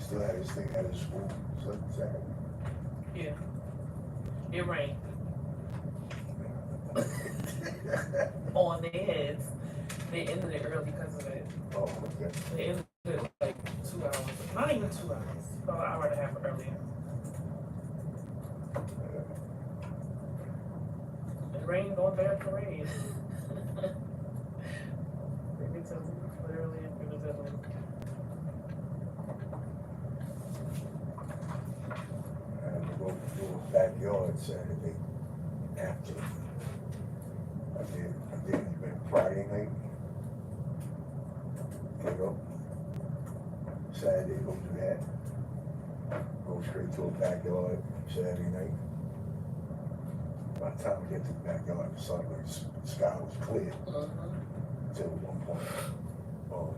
still had this thing at his school, Saturday. Yeah. It rained on their heads. They ended it early because of it. Oh, okay. They ended it like 2 hours. Not even 2 hours. About an hour and a half earlier. It rained on their parade. Maybe it's literally it was Italy. I had to go to the backyard Saturday after. I did even Friday night. Get up. Saturday, go do that. Go straight to a backyard Saturday night. By the time we get to the backyard, the sun, the sky was clear until one point.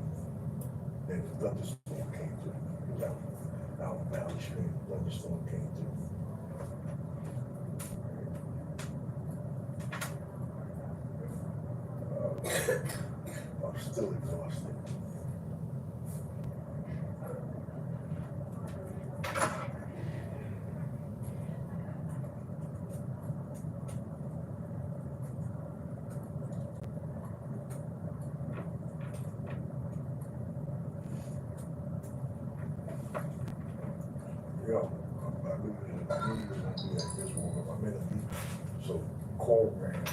Then the thunderstorm came through. It was out on Valley Stream. Thunderstorm came through. I'm still exhausted. Yo, I knew you was gonna do that this morning. I'm in a meeting. So Cole ran.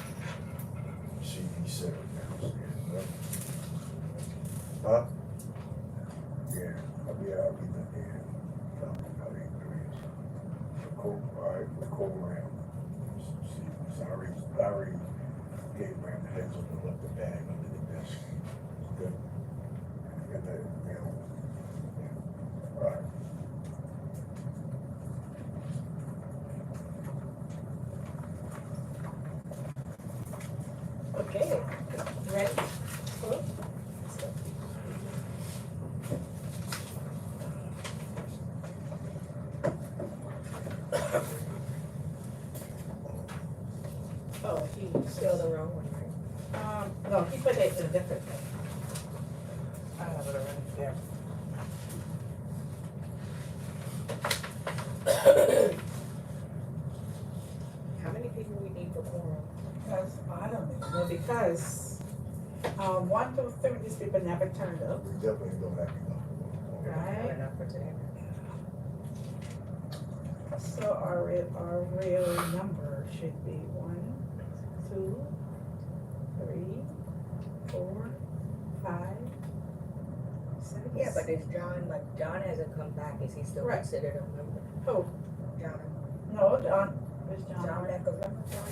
CD7 downstairs. Huh? Yeah, I'll be done here. About 8:30. Cole, all right, Cole ran. Sorry, gave Ram the heads up and left the bag under the desk. Good. Got that, all right. Okay, ready? Cool. Oh, he Still the wrong one, right? no, he put it in a different thing. I have it already there. How many people we need for quorum? Because, I don't know, because, 1, 2, 3, these people never turned up. We definitely don't have enough. Not Right. enough for today. So our real number should be 1, 2, 3, 4, 5, 6. Yeah, but if John hasn't come back, is he still Right. considered a member? Who? John. No, John, where's John John? Becker, remember John?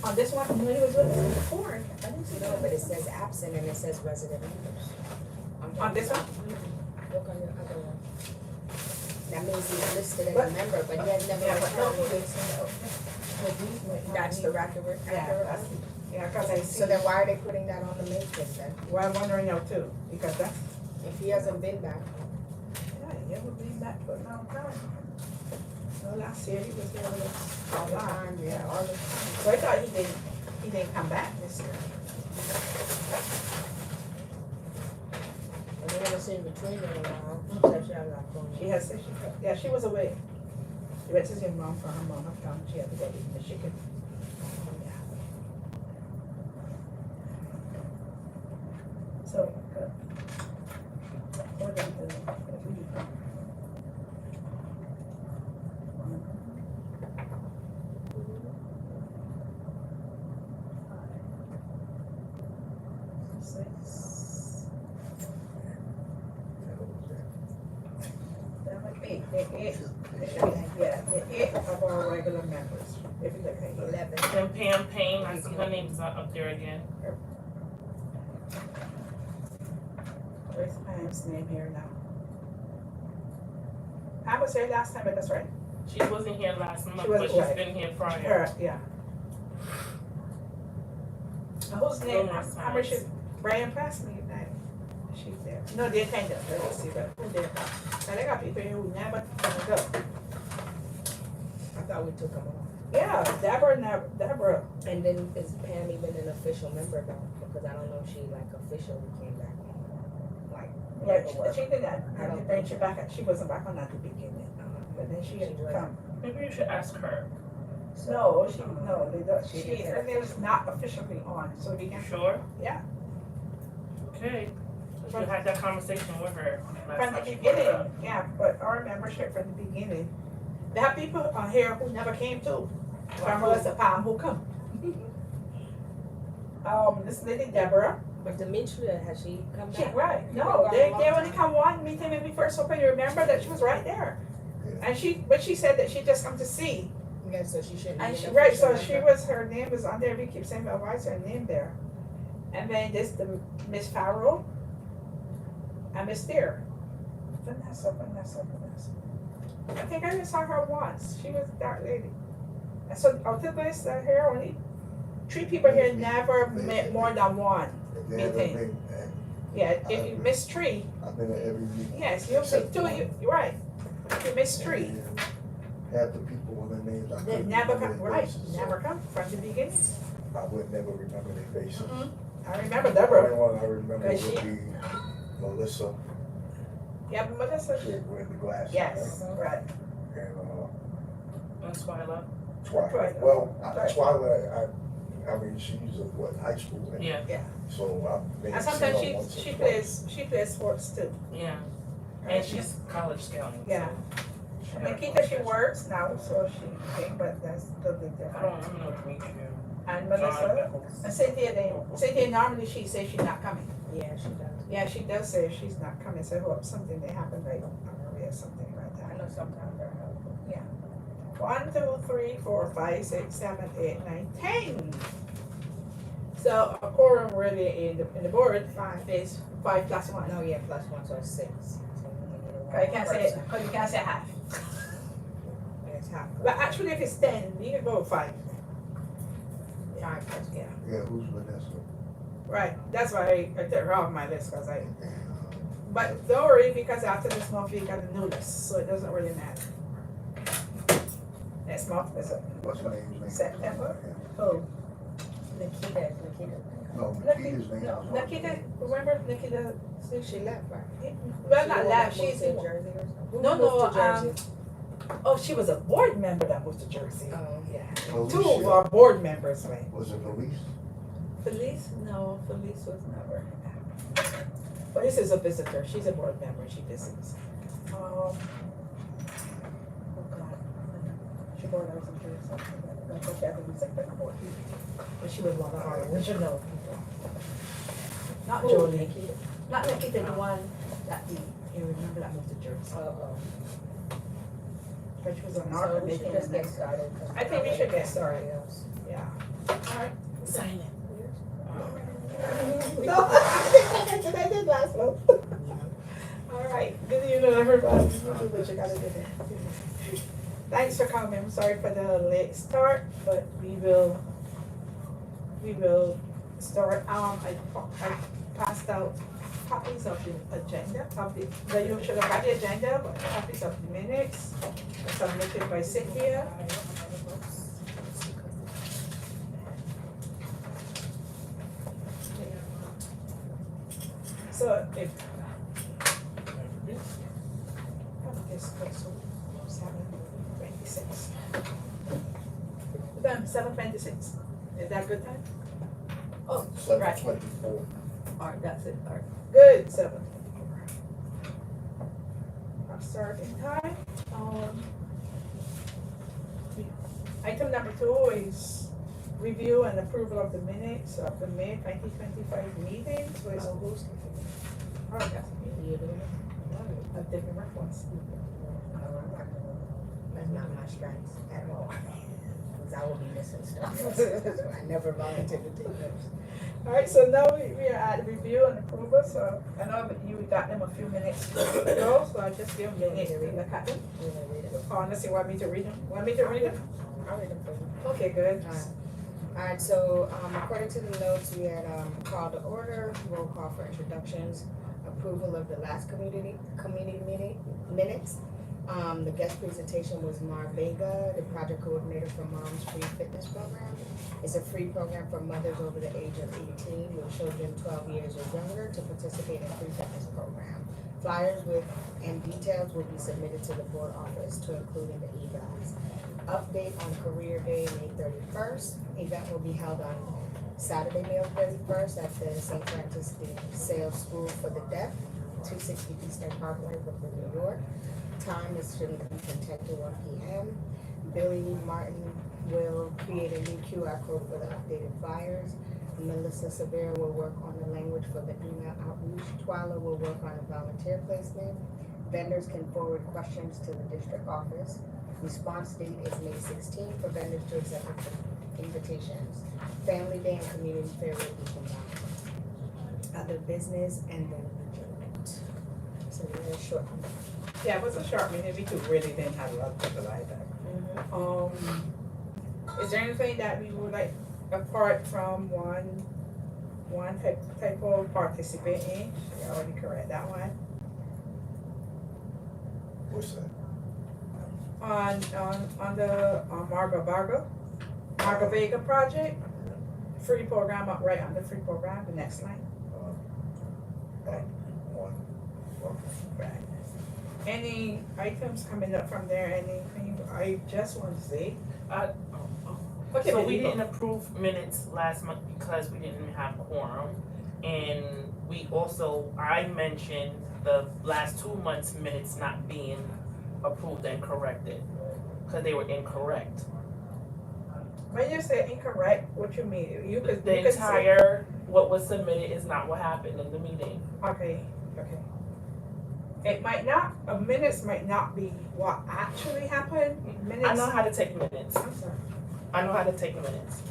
On this one, when he was with us before, I didn't see No, that. but it says absent and it says resident members. On this one? Look on the other one. That means he's listed as But- a member, but he has never Yeah, but no, returned. That's the record. Yeah, yeah, cause I see, So then why are they putting that on the matrix then? well, I'm wondering now too, because that's, If he hasn't been back, yeah, he would be back for a long time. Well, last year he was here with us all all the the time. time, yeah, all the time. So I thought he didn't come back this year. And we haven't seen between them in a while, except she has not phone. She has, yeah, she was away. She went to see her mom for her mom, she had to go to Michigan. So, what did we do? Six. Yeah, the 8 of our regular members, if you look at it. 11. And Pam Payne, I see her name is up there again. Where's Pam's name here now? Pam was here last time, but that's right. She wasn't here last month, She but wasn't, she's right. been here prior. Her, yeah. Whose name, Numerous how much times. is Brian Presley, that, she's there. No, they're kind of, let's see, but who there? Now, they got people here who never gonna go. I thought we took them off. Yeah, Deborah, And then is Pam even an official member though? Because I don't know if she like officially came back. Like, Yeah, paperwork. she did that, I don't and then think she so. back, she wasn't back on at the beginning, but then she had She to wasn't. come. Maybe you should ask her. No, they don't, She she, didn't her name is not officially on, so we You can, sure? Yeah. Okay. So you had that conversation with her last from the time she brought it beginning, up. yeah, but our membership from the beginning. There are people on here who never came too, from Melissa Palm who come. This lady Deborah, But Demetria, has she come she, back? right, She's been no, gone they a long only time. come one meeting when we first opened, you remember that she was right there. Yeah. And but she said that she just come to see, Yeah, so she shouldn't be and an she, right, official so she member. was, her name was on there, we keep saying, why is her name there? And then this, the Miss Farrell, and Miss Deer. Vanessa. I think I just saw her once, she was that lady. And so, out of this, here, only 3 people here never met more than one. If they haven't Meeting. been, Yeah, if you miss 3, I've been at every meeting. yes, you'll see Except 2, one. you're right. If you miss 3, And half the people with their names, I they couldn't never remember come, their right, faces, so never come from the beginning. I would never remember their faces. I remember The Deborah. only one I remember Cause would she- be Melissa, Yeah, but Melissa, she had wearing the glasses. yes, right. right? And, And Twyla. Twilight, Twilight. well, Right. Twilight, I mean, she's high school, and Yeah, so I've been. And sometimes she plays sports too. yeah. And she's college scouting. Yeah. So And Nikita, she works now, so she came, but that's a bit I different. don't know Demetria. And John Melissa, Beckles. and Cynthia normally she says she's not coming. Yeah, she does. Yeah, she does say she's not coming, so hope something may happen like or something like I that. know sometimes they're helpful. 1, 2, 3, 4, 5, 6, 7, 8, 9, 10. So a quorum really in the board 5 is 5 plus 1. No, yeah, plus 1, so it's 6. So we need You can't say, because you can't say half. It's half. But actually if it's 10, you can go with 5. 5 plus, yeah. Yeah, who's Vanessa? Right, that's why I took her off my list, because I, And, but don't worry, because after this month you got a new list, so it doesn't really matter. Next month is what's her name's name? September? Oh, Nikita. No, Nikita's name. no, was on Nikita, there. remember Nikita? She left, right? Well, not left, Moved she's, to Jersey or something? Who No, moved to no, Jersey? oh, she was a board member that moved to Jersey. Oh, yeah. Two of Alicia. our board members went. Was it Elise? Felice? No, Felice was never. Felice is a visitor, she's a board member, she visits. Oh God. She brought her some kids, something like that. But she had to be second board. But she was one of our original people. Not Who, Jolie, Nikita? not Nikita, the one that you remember that moved to Jersey. Oh, But she was on oh. our So we committee. should just get started. I think we should get started. Else. Yeah. Alright. Sign it. No, that's what I did last month. All right, good evening, everybody. You do what you gotta do. Thanks for coming. I'm sorry for the late start, but we will start. I passed out copies of the agenda, but you should have got the agenda, but copies of the minutes submitted by Cynthia. So if this goes to 7:26. Then 7:26. Is that good time? Oh, right. 7:24. Alright, that's it. Alright. Good, 7. Our starting time. Item number 2 is review and approval of the minutes of the May 2025 meetings. So it's oh, that's me. You doing it? A different reference. That's not my strength at all. Because I will be missing stuff. So I never volunteered to take notes. Alright, so now we are at review and approval, so I know that you got them a few minutes ago, so I'll just give them a minute to look at them. You want to read it? Oh, unless you want me to read them. Want me to read them? I'll read them for you. Okay, good. Alright, so according to the notes, we had called to order, roll call for introductions, approval of the last community meeting minutes, The guest presentation was Mar Vega, the project coordinator for Mom's Free Fitness Program. It's a free program for mothers over the age of 18 with children 12 years or younger to participate in free fitness program. Flyers and details will be submitted to the board office to include in the e-guides. Update on Career Day, May 31st. Event will be held on Saturday, May 31st at the St. Francis de Sales School for the Deaf, 260 Eastern Parkway, Brooklyn, New York. Time is from 10 to 1 p.m. Billy Martin will create a new QR code for the updated flyers. Melissa Severa will work on the language for the email outreach. Twyla will work on a volunteer placement. Vendors can forward questions to the district office. Response date is May 16th for vendors to accept invitations. Family Day and Community Fair will be combined. Other business and then adjournment. So we're short. Yeah, it was a short meeting, we could really didn't have a lot of people like that. Is there anything that we would like, apart from one type of participate in? You already correct that one. What's that? On the Marga Vega project, free program up right on the free program, the next line. One. Right. Any items coming up from there, anything, I just want to say, okay, So but we you didn't approve minutes last month because we didn't have quorum. And we also, I mentioned the last 2 months' minutes not being approved and corrected, because they were incorrect. when you say incorrect, what you mean? You could The say, entire, what was submitted is not what happened in the meeting. okay. It might not, minutes might not be what actually happened, minutes. I know how to take minutes. I'm sorry. I know how to take minutes.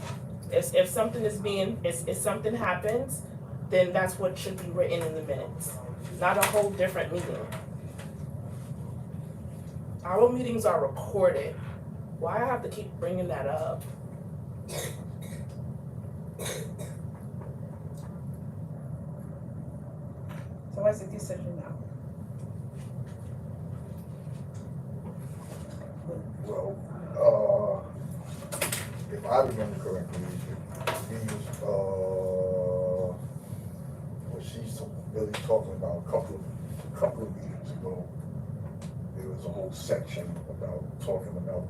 If something is being, if something happens, then that's what should be written in the minutes, not a whole different meeting. Our meetings are recorded. Why I have to keep bringing that up? So what's the decision now? Well, if I remember correctly, these, what she's really talking about, a couple of meetings ago, there was a whole section about talking about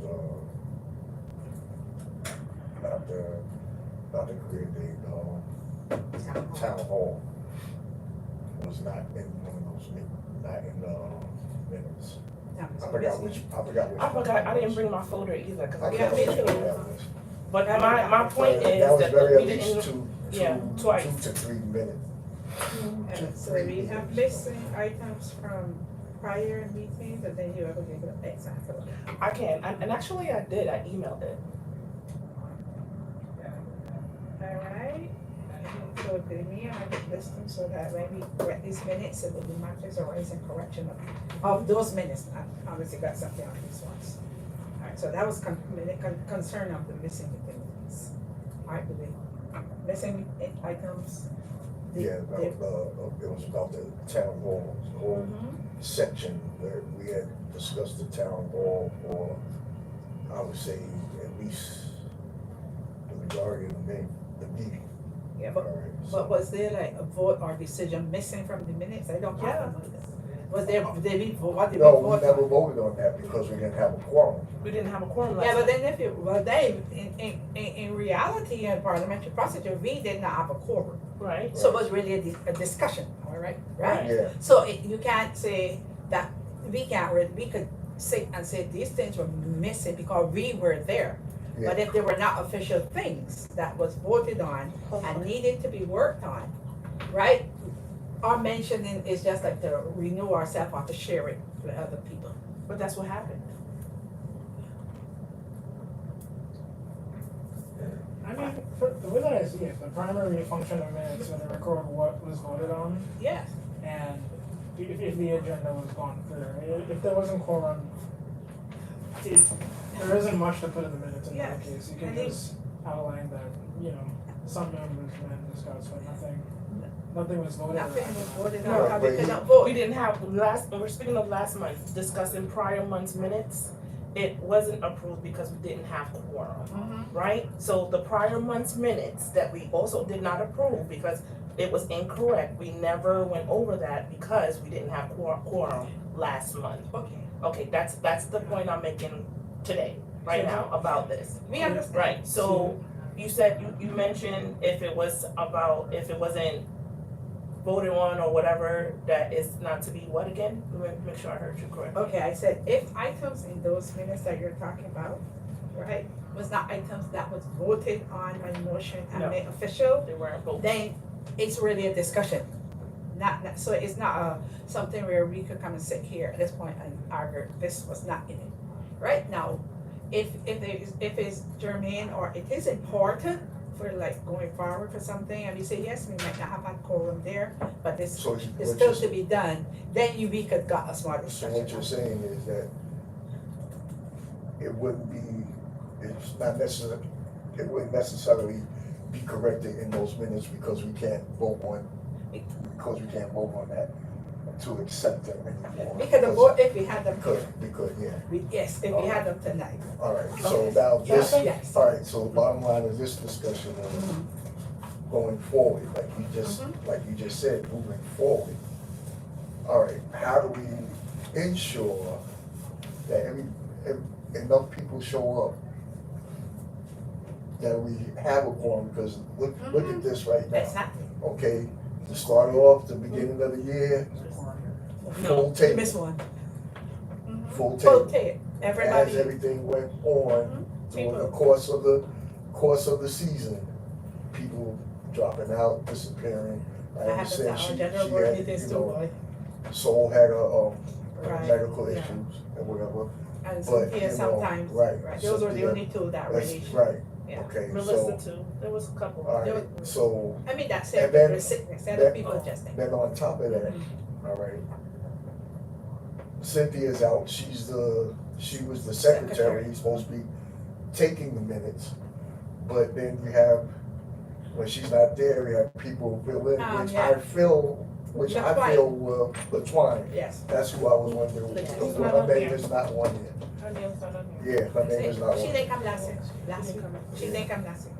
not the career day, town hall was not in one of those not in the minutes. I forgot which. I didn't bring my folder either, cause I Yeah, can't me see too. it. But my point That is was that very we at least didn't, twice. 2 to 3 minutes. And so we have missing items from prior meetings, and then you ever give an example. I can, and actually I did, I emailed it. Alright, so give me, I can list them so that when we correct these minutes, it will be matches or raise and correction of those minutes. I obviously got something on these ones. Alright, so that was concern of the missing minutes. Alright, missing items. Yeah, about, it was about the town hall, the whole section where we had discussed the town hall, or I would say at least the majority of the meeting. Yeah, All right, but was there like a vote or decision missing from the minutes? I don't have them. Was there, did we vote, what did we No, we vote never on? voted on that because we didn't have a quorum. We didn't have a quorum last Yeah, but time. then if you, well, Dave, in reality, in parliamentary procedure, we did not have a quorum. Right? So it was really a discussion, all right, right? Yeah, So you can't say that, we could sit and say these things were missing because we were there. But if they were not official things that was voted on and needed to be worked on, right? Our mentioning is just like to renew ourselves or to share it with other people. But that's what happened. I mean, the way that I see it, the primary function of minutes are to record what was voted on, Yes. and if the agenda was gone through. If there wasn't quorum, there isn't much to put in the minutes in that Yes. case. You can And just outline that, some members may discuss, but nothing Nothing was voted on. Nothing was voted No, on, how we but could not We vote. didn't have we're speaking of last month, discussing prior month's minutes. It wasn't approved because we didn't have quorum, Mhm. right? So the prior month's minutes that we also did not approve because it was incorrect. We never went over that because we didn't have quorum last month. Okay, Okay, that's the point I'm making today, right now, about this. we understand. Right, so you said, you mentioned if it wasn't voted on or whatever, that is not to be what again? Let me make sure I heard you correctly. Okay, I said if items in those minutes that you're talking about, right, was not items that was voted on by motion and No. made official, They weren't voted. then it's really a discussion. So it's not something where we could come and sit here at this point and argue, this was not in it. Right now, if it's germane or it is important for like going forward for something, and we say, yes, we might not have had quorum there, but this So is what still you're, to be done, then we could got a smart so discussion. what you're saying is that it wouldn't be, it's not necessary, it wouldn't necessarily be corrected in those minutes because we can't vote on that to accept them anymore. We could have voted if we had them We here. could, yeah. Yes, if we had them tonight. All right, so Okay. now this, Yes. all right, so bottom line is this discussion of Mhm. going forward, like you just said, moving forward. All right, how do we ensure that enough people show up? That we have a quorum, because look at this right now, Exactly. okay? To start off, the beginning of the year, full You table, missed one. full Full table. tape, As everybody. everything went on during the People. course of the season, people dropping out, disappearing. I That happens at understand our she general board had, meetings you too, know, boy. Soul had Right, medical yeah. issues and whatever. And But, Cynthia you know, sometimes, right, right, those were the Cynthia, only two that That's really. right, Yeah. okay, Melissa so, too, there was a couple. all There right, so, I mean, that's And it, then- for sickness, other then- people adjusting. then on top of that, all right, Cynthia's out, she was the secretary, supposed to be taking the minutes. But then you have, when she's not there, you have people fill in, which Yeah. I feel were Latwine. Yes. That's who I was wondering, Latwine. her name is not one yet. Her name's not on here. Yeah, her name is not She one. didn't come last week, she didn't come last week.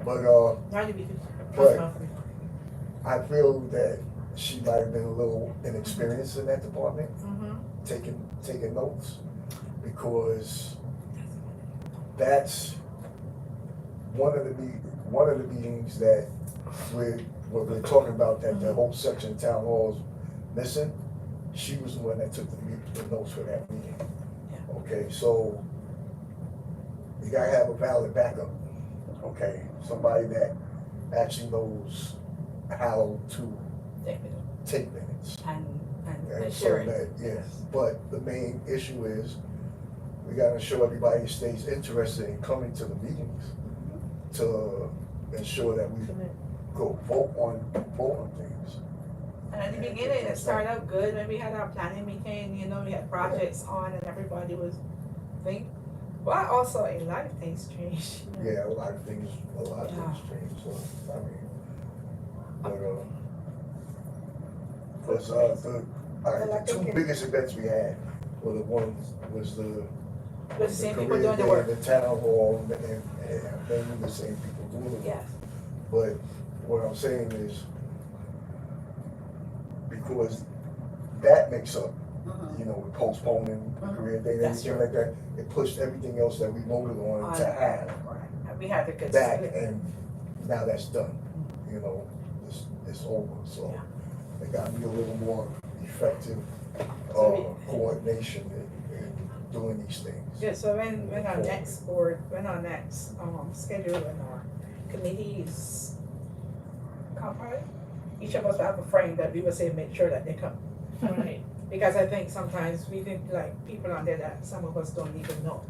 But, Not to be. But- I feel that she might have been a little inexperienced in that department, taking notes, because that's one of the meetings that we're talking about, that the whole section of town hall is missing. She was the one that took the notes for that meeting. Okay, so you gotta have a valid backup, okay? Somebody that actually knows how to take minutes. And so sure. that, yes, but the main issue is, we gotta show everybody stays interested in coming to the meetings to ensure that we go vote on things. And at the beginning, it started out good, when we had our planning meeting, we had projects on and everybody was thinking. But also, a lot of things changed. Yeah, a lot of things change, so, I mean, the two biggest events we had were the ones, was the With the same people career doing the day, work. the town hall, and mainly the same people doing the work. Yes. But what I'm saying is, because that makes up, with postponing career day and That's everything like that, it pushed everything else that we voted on to have Right. We had to back, consider. and now that's done, it's over, so it got me a little more effective, coordination in doing these things. Yeah, so when our next schedule and our committees come, right? Each of us will have a frame that we would say, make sure that they come. Right. Because I think sometimes we think like people on there that some of us don't even know.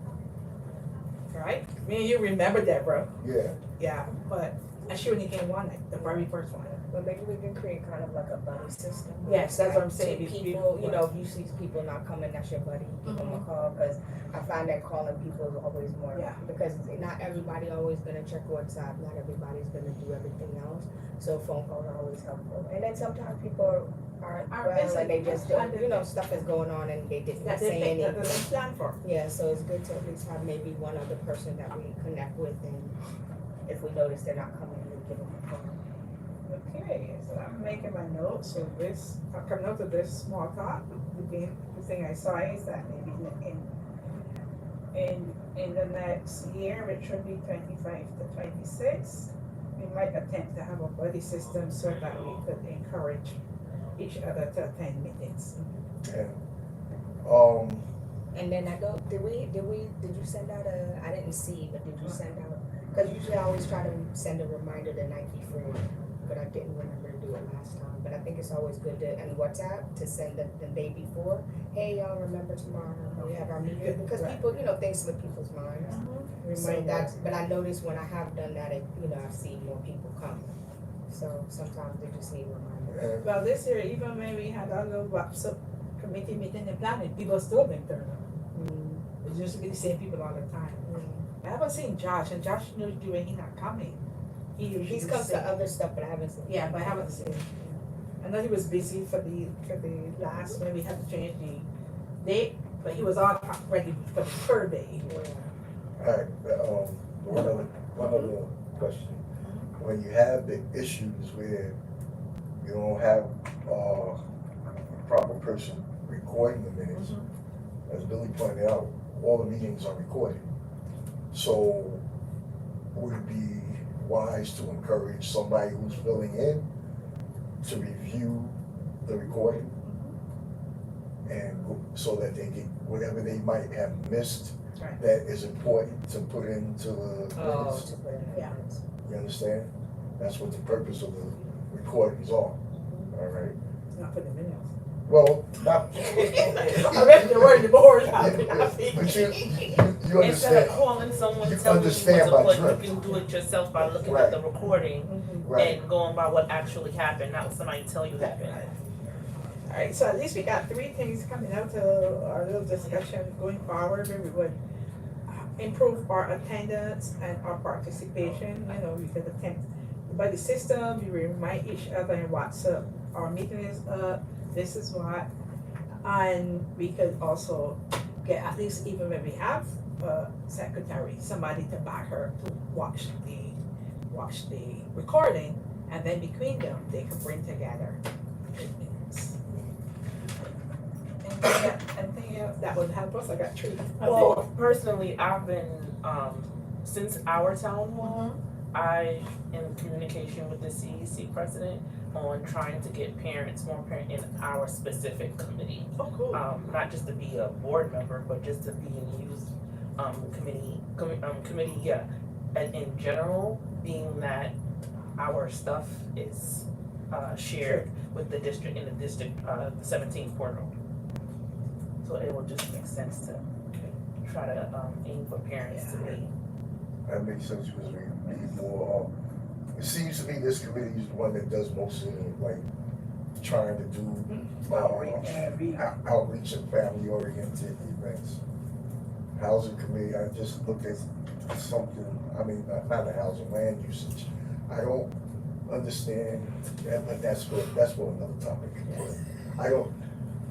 Right? Me and you remember Deborah, Yeah, yeah, but and she only came one night, the very first one. Well, maybe we can create kind of like a buddy system. Yes, that's what I'm saying. Two If people, you know, if you see people not coming, that's your buddy, give them a call, cause I find that calling people is always more. Yeah. Because not everybody always gonna check WhatsApp, not everybody's gonna do everything else, so phone calls are always helpful. And then sometimes people aren't Are well, busy. and they just don't, you know, stuff is going on and they didn't That say they think that anything. they plan for. Yeah, so it's good to at least have maybe one other person that we connect with, and if we notice they're not coming, we give them a call. Okay, so I'm making my notes, so this, I'll come out of this small talk, the thing I saw is that maybe in the next year, which would be 25 to 26, we might attempt to have a buddy system so that we could encourage each other to attend meetings. And, And then I don't, did you send out I didn't see, but did you send out, cause usually I always try to send a reminder the night before, but I didn't remember to do it last time, but I think it's always good to, and WhatsApp, to send the day before, hey, y'all remember tomorrow, we have our meeting, because people, you know, things slip people's minds. So that's, but I noticed when I have done that, you know, I've seen more people come, so sometimes they just need reminders. and Well, this year, even when we had our little WhatsApp committee meeting and planning, people still didn't turn up. It used to be the same people all the time. I haven't seen Josh, and Josh knows when he's not coming. He's come to other stuff, but I haven't seen. Yeah, but I haven't seen. I know he was busy for the last, when we had to change the date, but he was all ready for the third day. alright, one other question. When you have the issues where you don't have a proper person recording the minutes, as Billy pointed out, all the meetings are recorded. So would it be wise to encourage somebody who's filling in to review the recording? And so that they get whatever they might have missed Right. that is important to put into the Oh, minutes. to put in the Yeah. minutes. You understand? That's what the purpose of the recordings are, all right? It's not for the minutes. Well, not. I read the word, the board. But you Instead understand, of calling someone, You telling you understand what my to put, drift. you can do it yourself by looking Right. at the recording right, and going by what actually happened, not what somebody tell you happened. Alright, so at least we got three things coming out to our little discussion going forward, where we would improve our attendance and our participation, you know, we could attempt by the system, we remind each other in WhatsApp, our meeting is up, this is what, and we could also get, at least even when we have a secretary, somebody to back her to watch the recording, and then between them, they can bring together the minutes. Anything else that would help us? I got three. Well, personally, I've been, since our town hall, I am in communication with the CEC president on trying to get parents, more parent in our specific committee. Oh, cool. Not just to be a board member, but just to be in youth, committee, yeah. And in general, being that our stuff is, shared with the district, in the district, the 17 portal. So it will just make sense to try to, aim for parents to be. that makes sense, because we need more, it seems to me this committee is the one that does most of the, like, trying to do, outreach and family oriented events. Housing committee, I just looked at something, I mean, not the housing, land usage. I don't understand, but that's for another topic.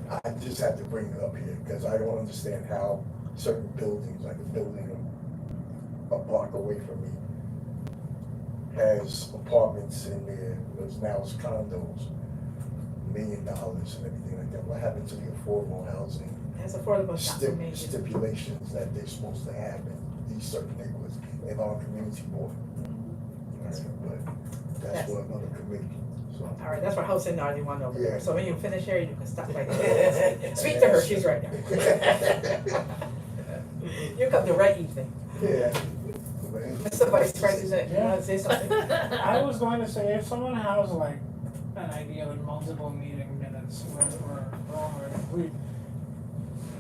I just have to bring it up here, because I don't understand how certain buildings, like a building a block away from me, has apartments in there, there's now it's condos, $1 million and everything like that. What happened to the affordable housing That's affordable, not for me. stipulations that they're supposed to have in these certain neighborhoods in our community board? But that's for another committee, so. Alright, that's for housing already one over Yeah. there, so when you finish here, you can stop right there. Speak to her, she's right there. You come the right evening. Yeah. Mr. Vice President, you wanna say something? I was going to say, if someone has like an idea of multiple meeting minutes where we're wrong or complete,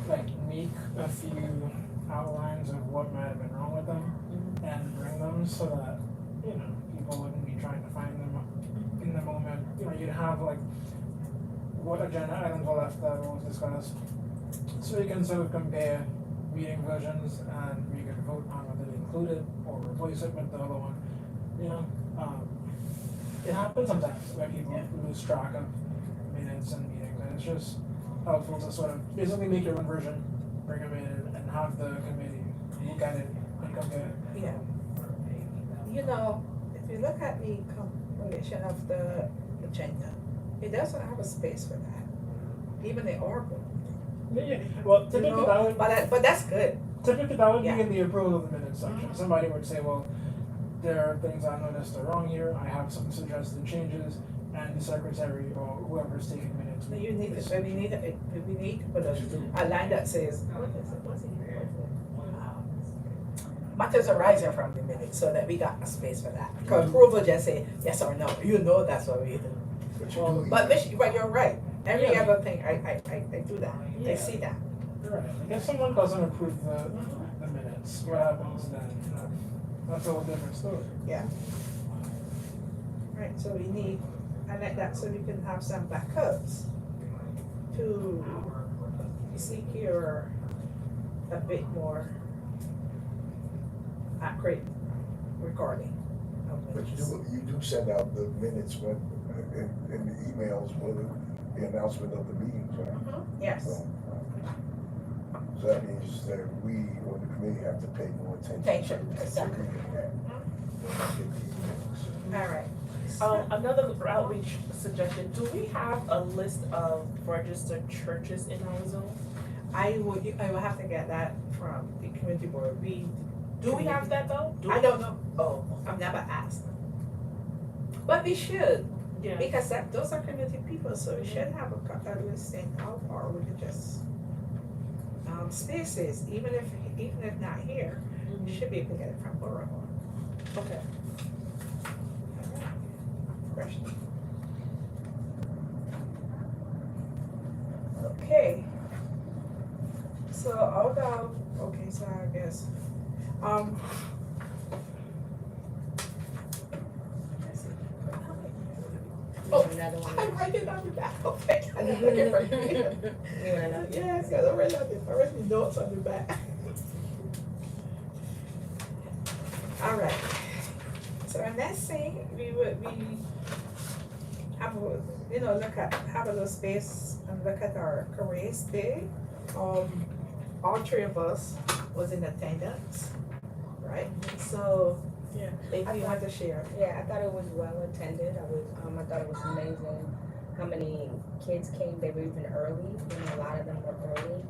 like make a few outlines of what might have been wrong with them and bring them so that, you know, people wouldn't be trying to find them in the moment, you'd have like what agenda items are left that was discussed. So you can sort of compare meeting versions and we can vote on whether to include it or replace it with the other one. It happens sometimes where people lose track of minutes and meetings, and it's just helpful to sort of basically make your own version, bring them in and have the committee look at it and compare it. Yeah. If you look at the compilation of the agenda, it doesn't have a space for that, even the Oracle. Yeah, well, typically that would, But that's good. typically that would Yeah. be in the approval of the minutes section. Somebody would say, well, there are things I noticed are wrong here, I have some suggested changes, and the secretary or whoever's taking minutes. So you need to, we need to put a line that says, what's it? Matters arising from the minutes, so that we got a space for that. Because approval just say yes or no, that's what we do. But you do. But you're right, every Yeah. other thing, I do that, I Yeah. see that. Right, if someone doesn't approve the minutes, what happens then? That's a whole different story. Right, so we need, I like that, so we can have some backups to secure a bit more accurate recording of But minutes. you do send out the minutes when, in the emails with the announcement of the meetings, right? Yes, So that means that we, or the committee, have to pay more attention. Attention, to exactly. reading that. Get the emails. all right. Another outreach suggestion, do we have a list of registered churches in our zone? I will have to get that from the community board, Do we have that though? Do I we? don't know, Oh, I've never asked. But we should, yeah. because those are community people, so we should have a listing how far we can just, spaces, even if not here, we should be able to get it from Borough. Okay. Question. Okay. So so I guess, Oh, Another one. I'm writing on the back, okay. I didn't look at it from here. You wanna know? Yes, because I read the notes on the back. All right. So the next thing, we have have a little space and look at our careers day. All three of us was in attendance, right? So, Yeah. if you want to share. Yeah, I thought it was well attended. I thought it was amazing how many kids came. They were even early. A lot of them were early.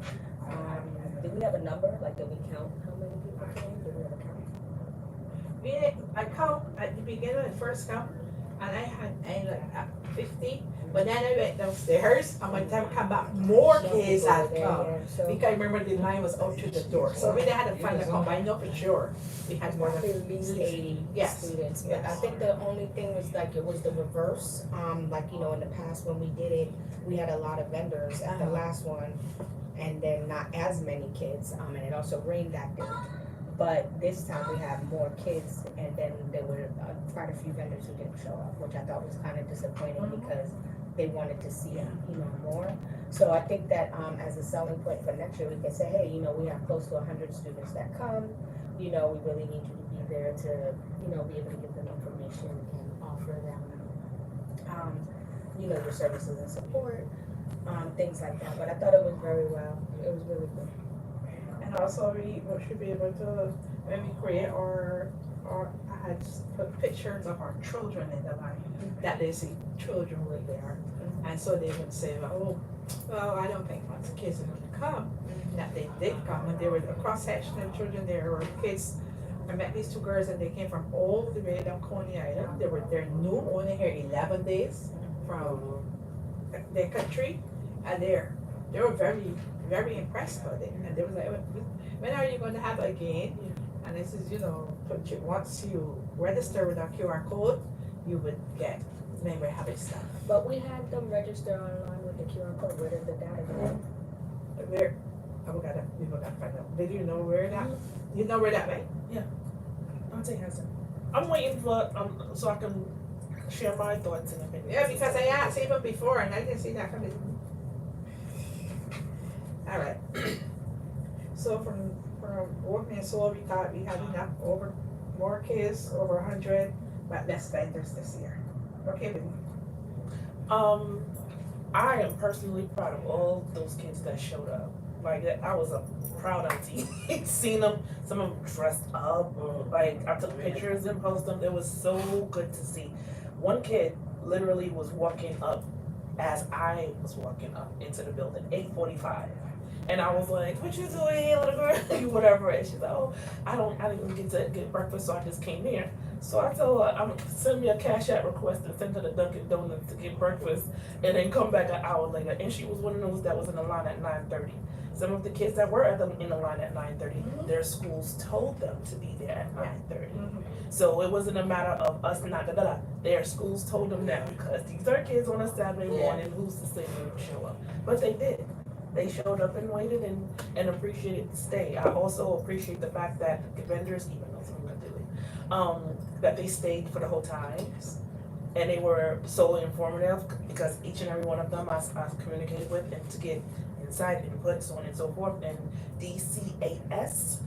Did we have a number? Like, did we count how many people came? Did we have a count? I count at the beginning, the first count, and I had like 50. But then I went downstairs, and by the time I come back, more kids people had were there, come. yeah. So Because I remember the line was out to the door, so we had to find a count, but I know for sure we had more probably than. at least 80 Yes, students. But I yes. think the only thing was like it was the reverse. Like in the past when we did it, we had a lot of vendors at the Uh-huh. last one, and then not as many kids. And it also rained that day. But this time we had more kids, and then there were quite a few vendors who didn't show up, which I thought was kind of disappointing because they wanted to see more. So I think that as a selling point for next year, we can say, hey, we have close to 100 students that come. We really need you to be there to be able to give them information and offer them your services and support, things like that. But I thought it was very well. It was really good. And also we should be able to, when we create I had put pictures of our children in the line, that they see children were there. And so they would say, well, I don't think lots of kids are gonna come. That they did come, and there were a cross section of children, there were kids. I met these two girls and they came from all the way down Coney Island. They're new, only here 11 days from their country, and they were very, very impressed by it. And they was like, when are you going to have it again? And this is, once you register with our QR code, you would get memory habit stuff. But we had them register online with the QR code. Where did the data go? We gotta find out. Did you know where that? You know where that went? I'm waiting for so I can share my thoughts and opinions. Yeah, because I asked even before and I didn't see that coming. All right. So from working in Sewell, we had enough more kids, over 100, but less vendors this year. Okay, with me. I am personally proud of all those kids that showed up. Like, I was a proud auntie. Seen them, some of them dressed up. Like, I took pictures and posted them. It was so good to see. One kid literally was walking up as I was walking up into the building, 8:45. And I was like, what you doing, little girl? Whatever. And she's like, oh, I didn't even get to get breakfast, so I just came here. So I told her, I'm gonna send me a Cash App request and send her to Dunkin' Donuts to get breakfast and then come back an hour later. And she was one of those that was in the line at 9:30. Some of the kids that were in the line at 9:30, their schools told them to be there at 9:30. So it wasn't a matter of us not, their schools told them that because these are kids on a Saturday morning, who's to say they would show up? But they did. They showed up and waited and appreciated the stay. I also appreciate the fact that the vendors, even though some of them did, that they stayed for the whole time. And they were so informative because each and every one of them I communicated with and to get inside input, so on and so forth. And DCAS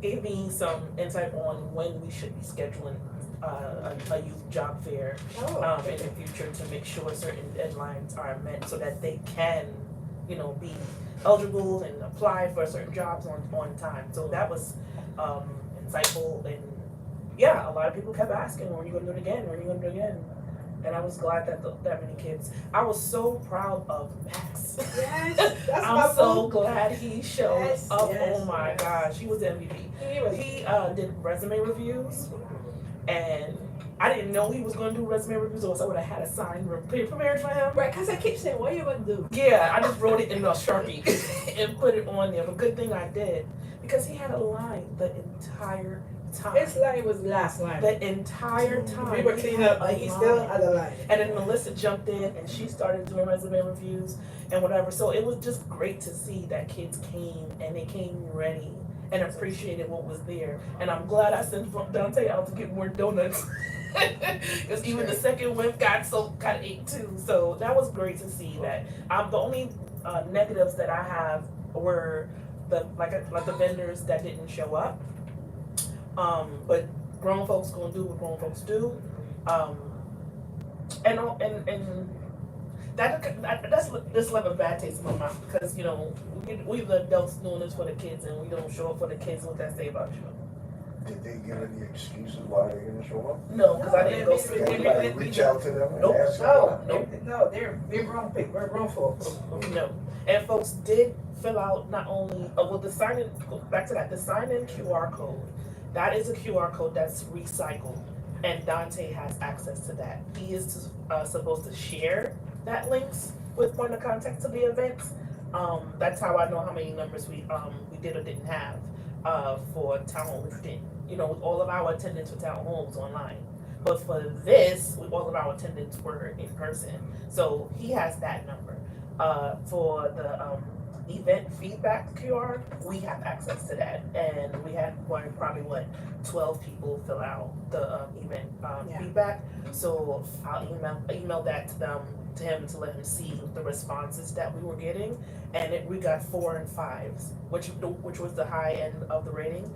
gave me some insight on when we should be scheduling a youth job fair in the future to make sure certain deadlines are met so that they can, be eligible and apply for certain jobs on time. So that was insightful, and yeah, a lot of people kept asking, when are you gonna do it again? When are you gonna do it again? And I was glad that that many kids. I was so proud of Max. Yes, that's I'm my so boo. glad he showed Yes, up. yes, Oh my yes. gosh, he was MVP. He did resume reviews, and I didn't know he was going to do resume reviews, or else I would have had a sign prepared for him. Right, because I keep saying, what are you going to do? Yeah, I just wrote it in a Sharpie and put it on there. But good thing I did, because he had a line the entire time. His line was last line. The entire time. We were cleaning up, but he still had a line. And then Melissa jumped in and she started doing resume reviews and whatever. So it was just great to see that kids came and they came ready and appreciated what was there. And I'm glad I sent Dante out to get more donuts. Because even the second whip got ate too. So that was great to see that. The only negatives that I have were the vendors that didn't show up. But grown folks gonna do what grown folks do. And that's just left a bad taste in my mouth because we the adults doing this for the kids and we don't show up for the kids. What that say about you? Did they give any excuses why they didn't show up? No, because I didn't go Did anybody reach out to them and Nope. ask them? No, they're grown people, we're grown folks. No. And folks did fill out not only the sign-in, back to that, the sign-in QR code. That is a QR code that's recycled, and Dante has access to that. He is supposed to share that links with point of contact to the events. That's how I know how many numbers we did or didn't have for town hall. We didn't. With all of our attendance for town hall was online. But for this, all of our attendance were in person. So he has that number. For the event feedback QR, we have access to that. And we had probably 12 people fill out the event feedback. So I'll email that to him to let him see the responses that we were getting. And we got 4 and 5s, which was the high end of the rating.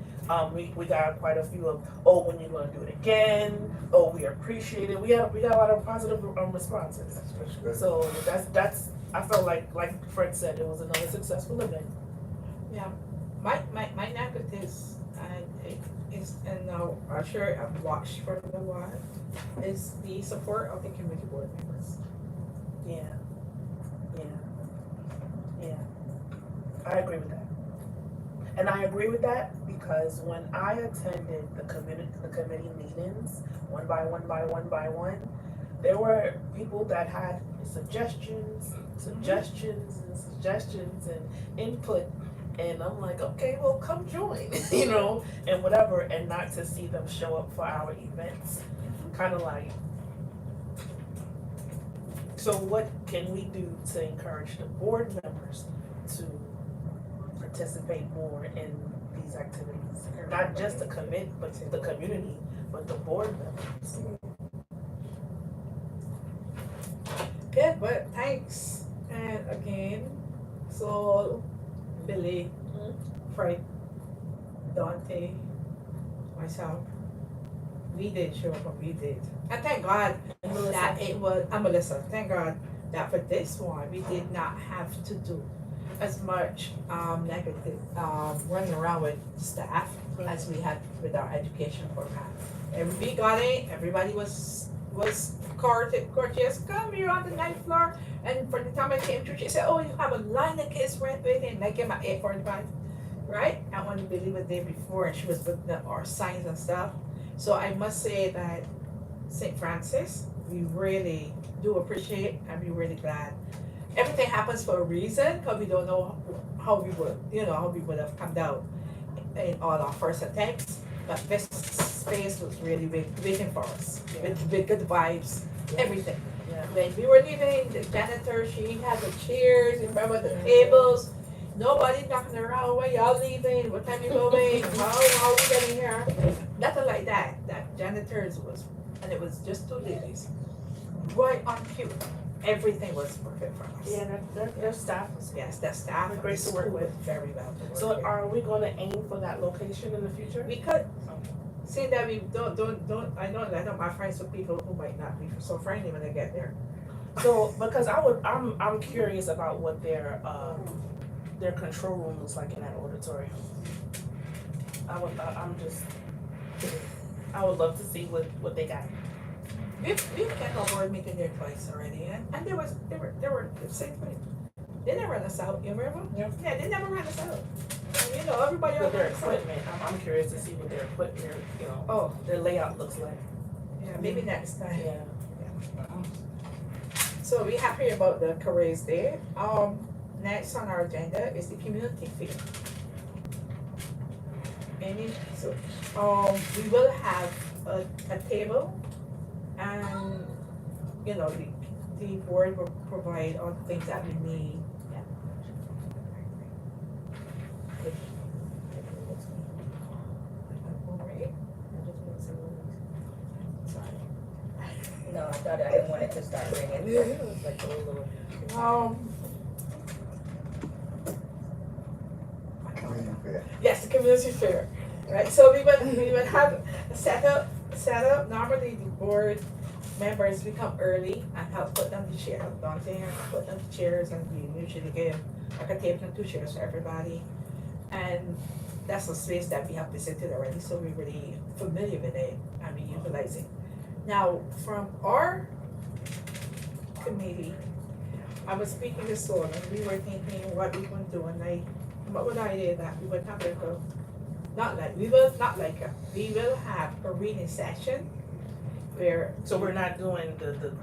We got quite a few of, when you gonna do it again? We appreciate it. We got a lot of positive responses. That's good. So that's I felt like Fred said, it was another successful event. Yeah, my negatives, and I'm sure I've watched for a while, is the support of the community board members. Yeah. I agree with that. And I agree with that because when I attended the committee meetings, one by one, there were people that had suggestions and input, and I'm like, okay, well, come join, and whatever, and not to see them show up for our events, kind of like. So what can we do to encourage the board members to participate more in these activities? Not just the community, but the board members. Yeah, but thanks. And again, so Billy, Fred, Dante, myself, we did show up, but we did. And thank God that it was, I'm Melissa, thank God that for this one, we did not have to do as much negative running around with staff as we had with our education program. We got in, everybody was courteous, come here on the ninth floor. And for the time I came through, she said, oh, you have a line of kids right waiting, and I came at 8:45, right? And when Billy was there before, and she was with our signs and stuff. So I must say that St. Francis, we really do appreciate, and we're really glad. Everything happens for a reason, because we don't know how we would have come out in all our first attempts. But this space was really waiting for us, with good vibes, everything. Yeah. When we were leaving, the janitor, she had the chairs, remember the tables, nobody knocking around, where y'all leaving, what time you going, how we getting here? Nothing like that. That janitors was, and it was just two ladies, right on cue. Everything was perfect for us. Yeah, their staff was. Yes, that staff They're great was to work with. very well to work So with. are we gonna aim for that location in the future? We could, seeing that we don't, I know my friends with people who might not be so friendly when they get there. So, because I'm curious about what their control room looks like in that auditorium. I would love to see what they got. We've kept our board meeting there twice already, and they were the same thing. They never run us out, you remember? Yep. Yeah, they never run us out. And, everybody With else their ran us out. equipment, I'm curious to see what their equipment, Oh, their layout looks like. yeah, maybe next time. Yeah. So we happy about the careers there. Next on our agenda is the community fair. We will have a table, and the board will provide all the things that we need. No, I thought I didn't want it to start ringing. It was like a little. Community fair. Yes, the community fair, right? So we would have set up. Normally, the board members we come early and help put them the chairs, put them the chairs, and we usually give like a table and 2 chairs for everybody. And that's a space that we have visited already, so we're really familiar with it and we utilize it. Now, from our committee, I was speaking to Sol, and we were thinking what we want to do, and what would I idea that we would have we will have a reading session where. So we're not doing the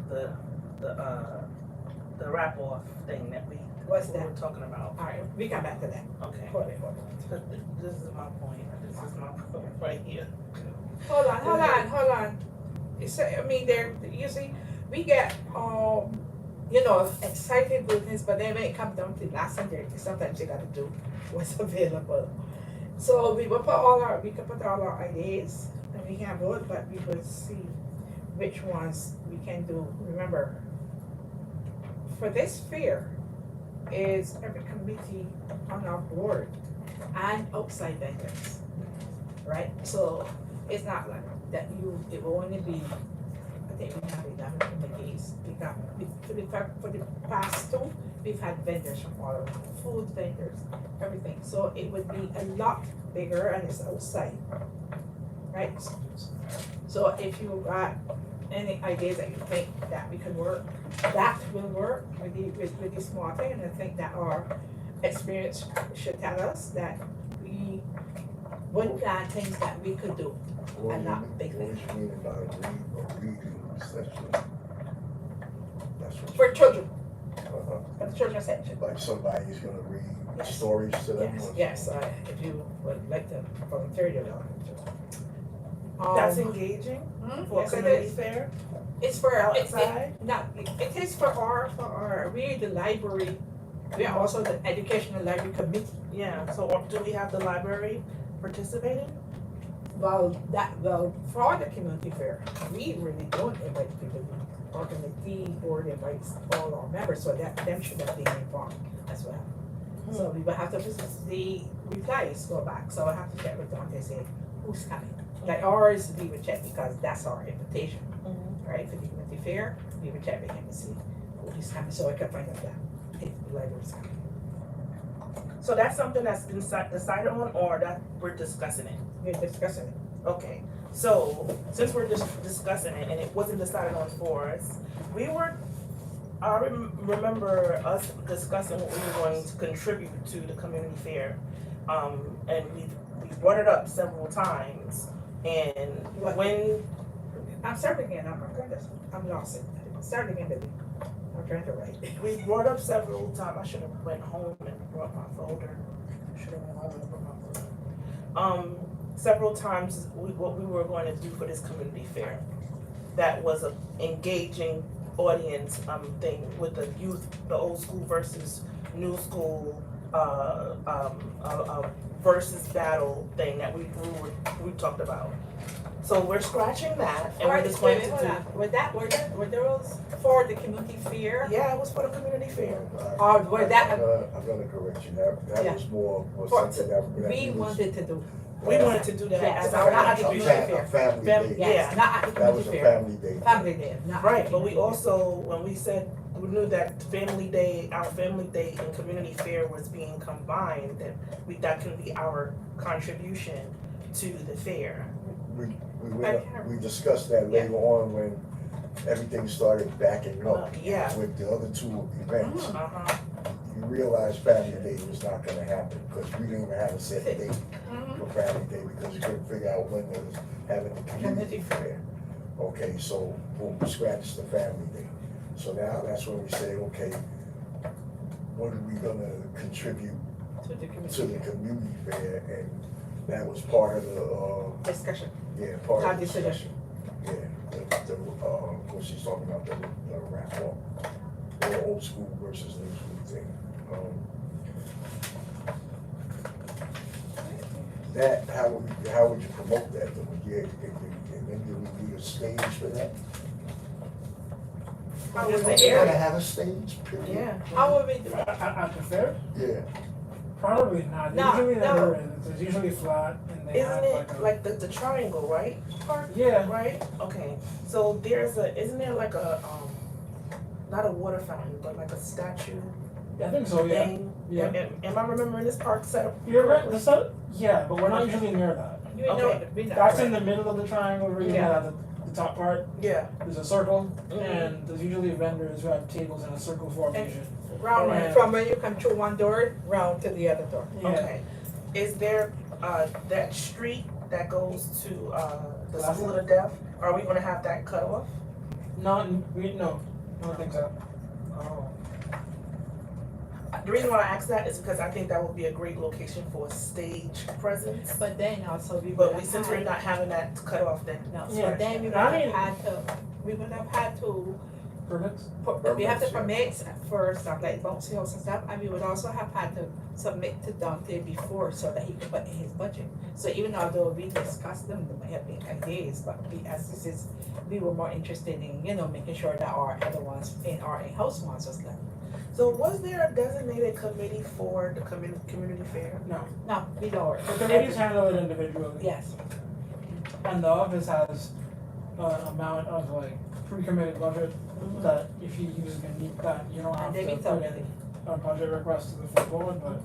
wrap off thing that we What's we're that? talking about. All right, we come back to that. Okay. Hold on. This is my point. This is my point right here. Hold on. It's, there, you see, we get, excited with this, but then when it comes down to last Sunday, sometimes you gotta do what's available. So we can put all our ideas, and we can vote, but we will see which ones we can do. Remember, for this fair, is every committee on our board and outside vendors, right? So it's not like that it will only be, I think we have 11 committees. For the past 2, we've had vendors from all around, food vendors, everything. So it would be a lot bigger and it's outside, right? So if you got any ideas that you think that we could work, that will work with the small thing, and I think that our experience should tell us that we would plan things that we could do. What And do not you- big what do you mean by a reading session? That's what. For children, Uh-huh. for the children's section. Like somebody's gonna read Yes. stories to them? Yes, if you would like to volunteer, you're welcome to. That's engaging for a Yes, it community is. fair It's for, outside. it is for our, we're the library, we are also the educational library committee. Yeah. So do we have the library participating? Well, for the community fair, we really don't invite people. committee board invites all our members, so that them should have been informed as well. So we will have to visit the replies go back, so I have to check with them, they say, who's coming? Like ours, we would check because that's our invitation, right, for the community fair, we would check with him and see who is coming, so I can find out that if the library's coming. So that's something that's been decided on, or that we're discussing it? We're discussing it. Okay, so since we're just discussing it and it wasn't decided on for us, I remember us discussing what we were going to contribute to the community fair. And we brought it up several times, and when, I'm starting again, I'm lost. Start again, baby. I'm trying to write. we brought up several times, I should have went home and brought my folder. Should have went home and brought my folder. Several times, what we were going to do for this community fair. That was a engaging audience, thing with the youth, the old school versus new school, versus battle thing that we talked about. So we're scratching that, and we're just going to do. Were those for the community fair? Yeah, it was for the community fair. Or were that, I'm gonna correct you, that Yeah. was more, was For- something that. we wanted to do? We wanted to do that Yes, as not our at the community fair. A family Family- day, Yeah. Yes, not at the that was community a fair. family day. Family day, not. at the Right, but we community fair. also, when we said, we knew that family day, our family day and community fair was being combined, that can be our contribution to the fair. We discussed that later on when everything started backing up. Yeah. With the other two events, Uh-huh. you realized family day was not gonna happen, because we didn't even have a set date Mhm. for family day, because you couldn't figure out when they was having the community fair. Okay, so, boom, scratch the family day. So now that's when we say, okay, what are we gonna contribute To the to community the fair. community fair? And that was part of the, Discussion, yeah, part our of the decision. yeah, what she's talking about, the rap walk, the old school versus new school thing. That, how would you promote that, though? Yeah, and then do we need a stage for that? How Is would the we You area- gotta do it? have a stage, period. Yeah. How would we do it? At the fair? Yeah, Probably not. No, Usually no. there is. It's usually flat and they have Isn't like it a. like the triangle, right? Yeah. Right? Okay, so isn't there like a, not a water fountain, but like a statue I think so, yeah. thing? Yeah. Am I remembering this park set up? You're right. Yeah, but we're not usually near that. You know, Okay. we know, That's right? in the middle of the triangle where you Yeah. have the top part. Yeah. There's a circle, Mhm. and there's usually vendors who have tables in a circle formation. Round, Yeah. from when you come through one door, round to the other door. Yeah. Okay. Is there, that street that goes to, the Last School of one? the Deaf? Are we gonna have that cut off? No, I don't think so. Oh. The reason why I ask that is because I think that would be a great location for a stage presence. But then also we would But have since we're had, not having that cut off, then. no, so Yeah. then we would I have mean- had to, we would have had to, Permits? we have to Permits, permit for stuff like bouncy house and stuff, and we would also have had to submit to Dante before so that he could put in his budget. So even although we discussed them, there might have been ideas, but we were more interested in, making sure that our other ones, our in-house ones was done. So was there a designated committee for the community fair? No. No, we don't. The committees handle it individually. Yes, And the office has an amount of like pre-committed budget that if you use can meet that, you don't have and they to meet put already. in a budget request to the full board, but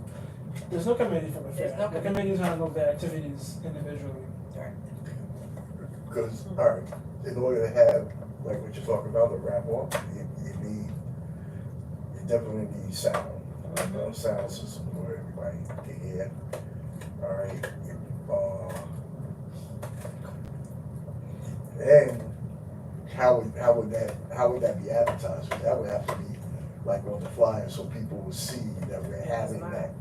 there's no committee for the fair. There's no The committee. committees handle the activities individually. because, all right, in order to have, like what you're talking about, the rap walk, you definitely need sound. Sound system where everybody can hear. All right. And how would that be advertised? That would have to be like on the flyer so people will see that we're having that.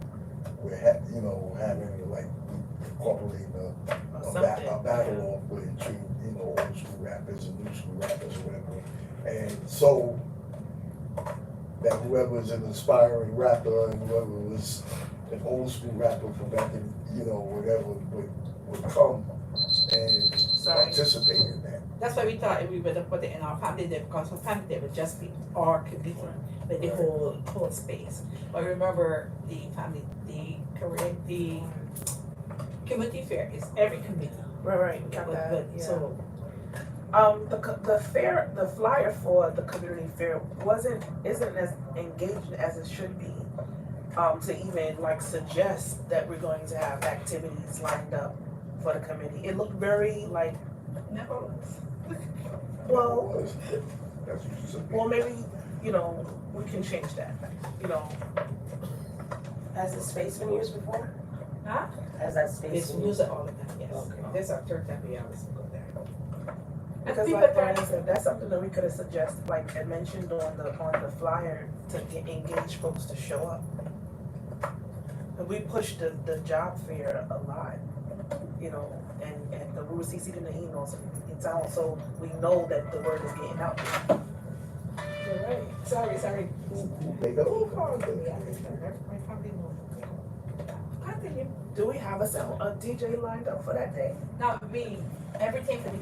Having like incorporating a battle off between old school rappers and new school rappers or whatever. And so that whoever's an aspiring rapper and whoever was an old school rapper from back in, whatever would come and Sorry. participate in that. That's why we thought we would have put it in our family day, because for family day would just be our committee, with the whole space. But remember, the community fair is every committee. Right, got that, But, yeah. so, The fair, the flyer for the community fair isn't as engaged as it should be. To even like suggest that we're going to have activities lined up for the committee. It looked very like, never. well, That's what you said. well, maybe, we can change that, Has the space been used before? Huh? Has that space It's been used? music all the time, yes. Okay. This our third time we always go there. because People like there- Diana said, that's something that we could have suggested, like, and mentioned on the flyer to engage folks to show up. And we pushed the job fair a lot, and we were CC'd in the emails in town, so we know that the word is getting out. You're right. Sorry. They go, Who called me? My family knows. Continue. Do we have a DJ lined up for that day? Now, everything for the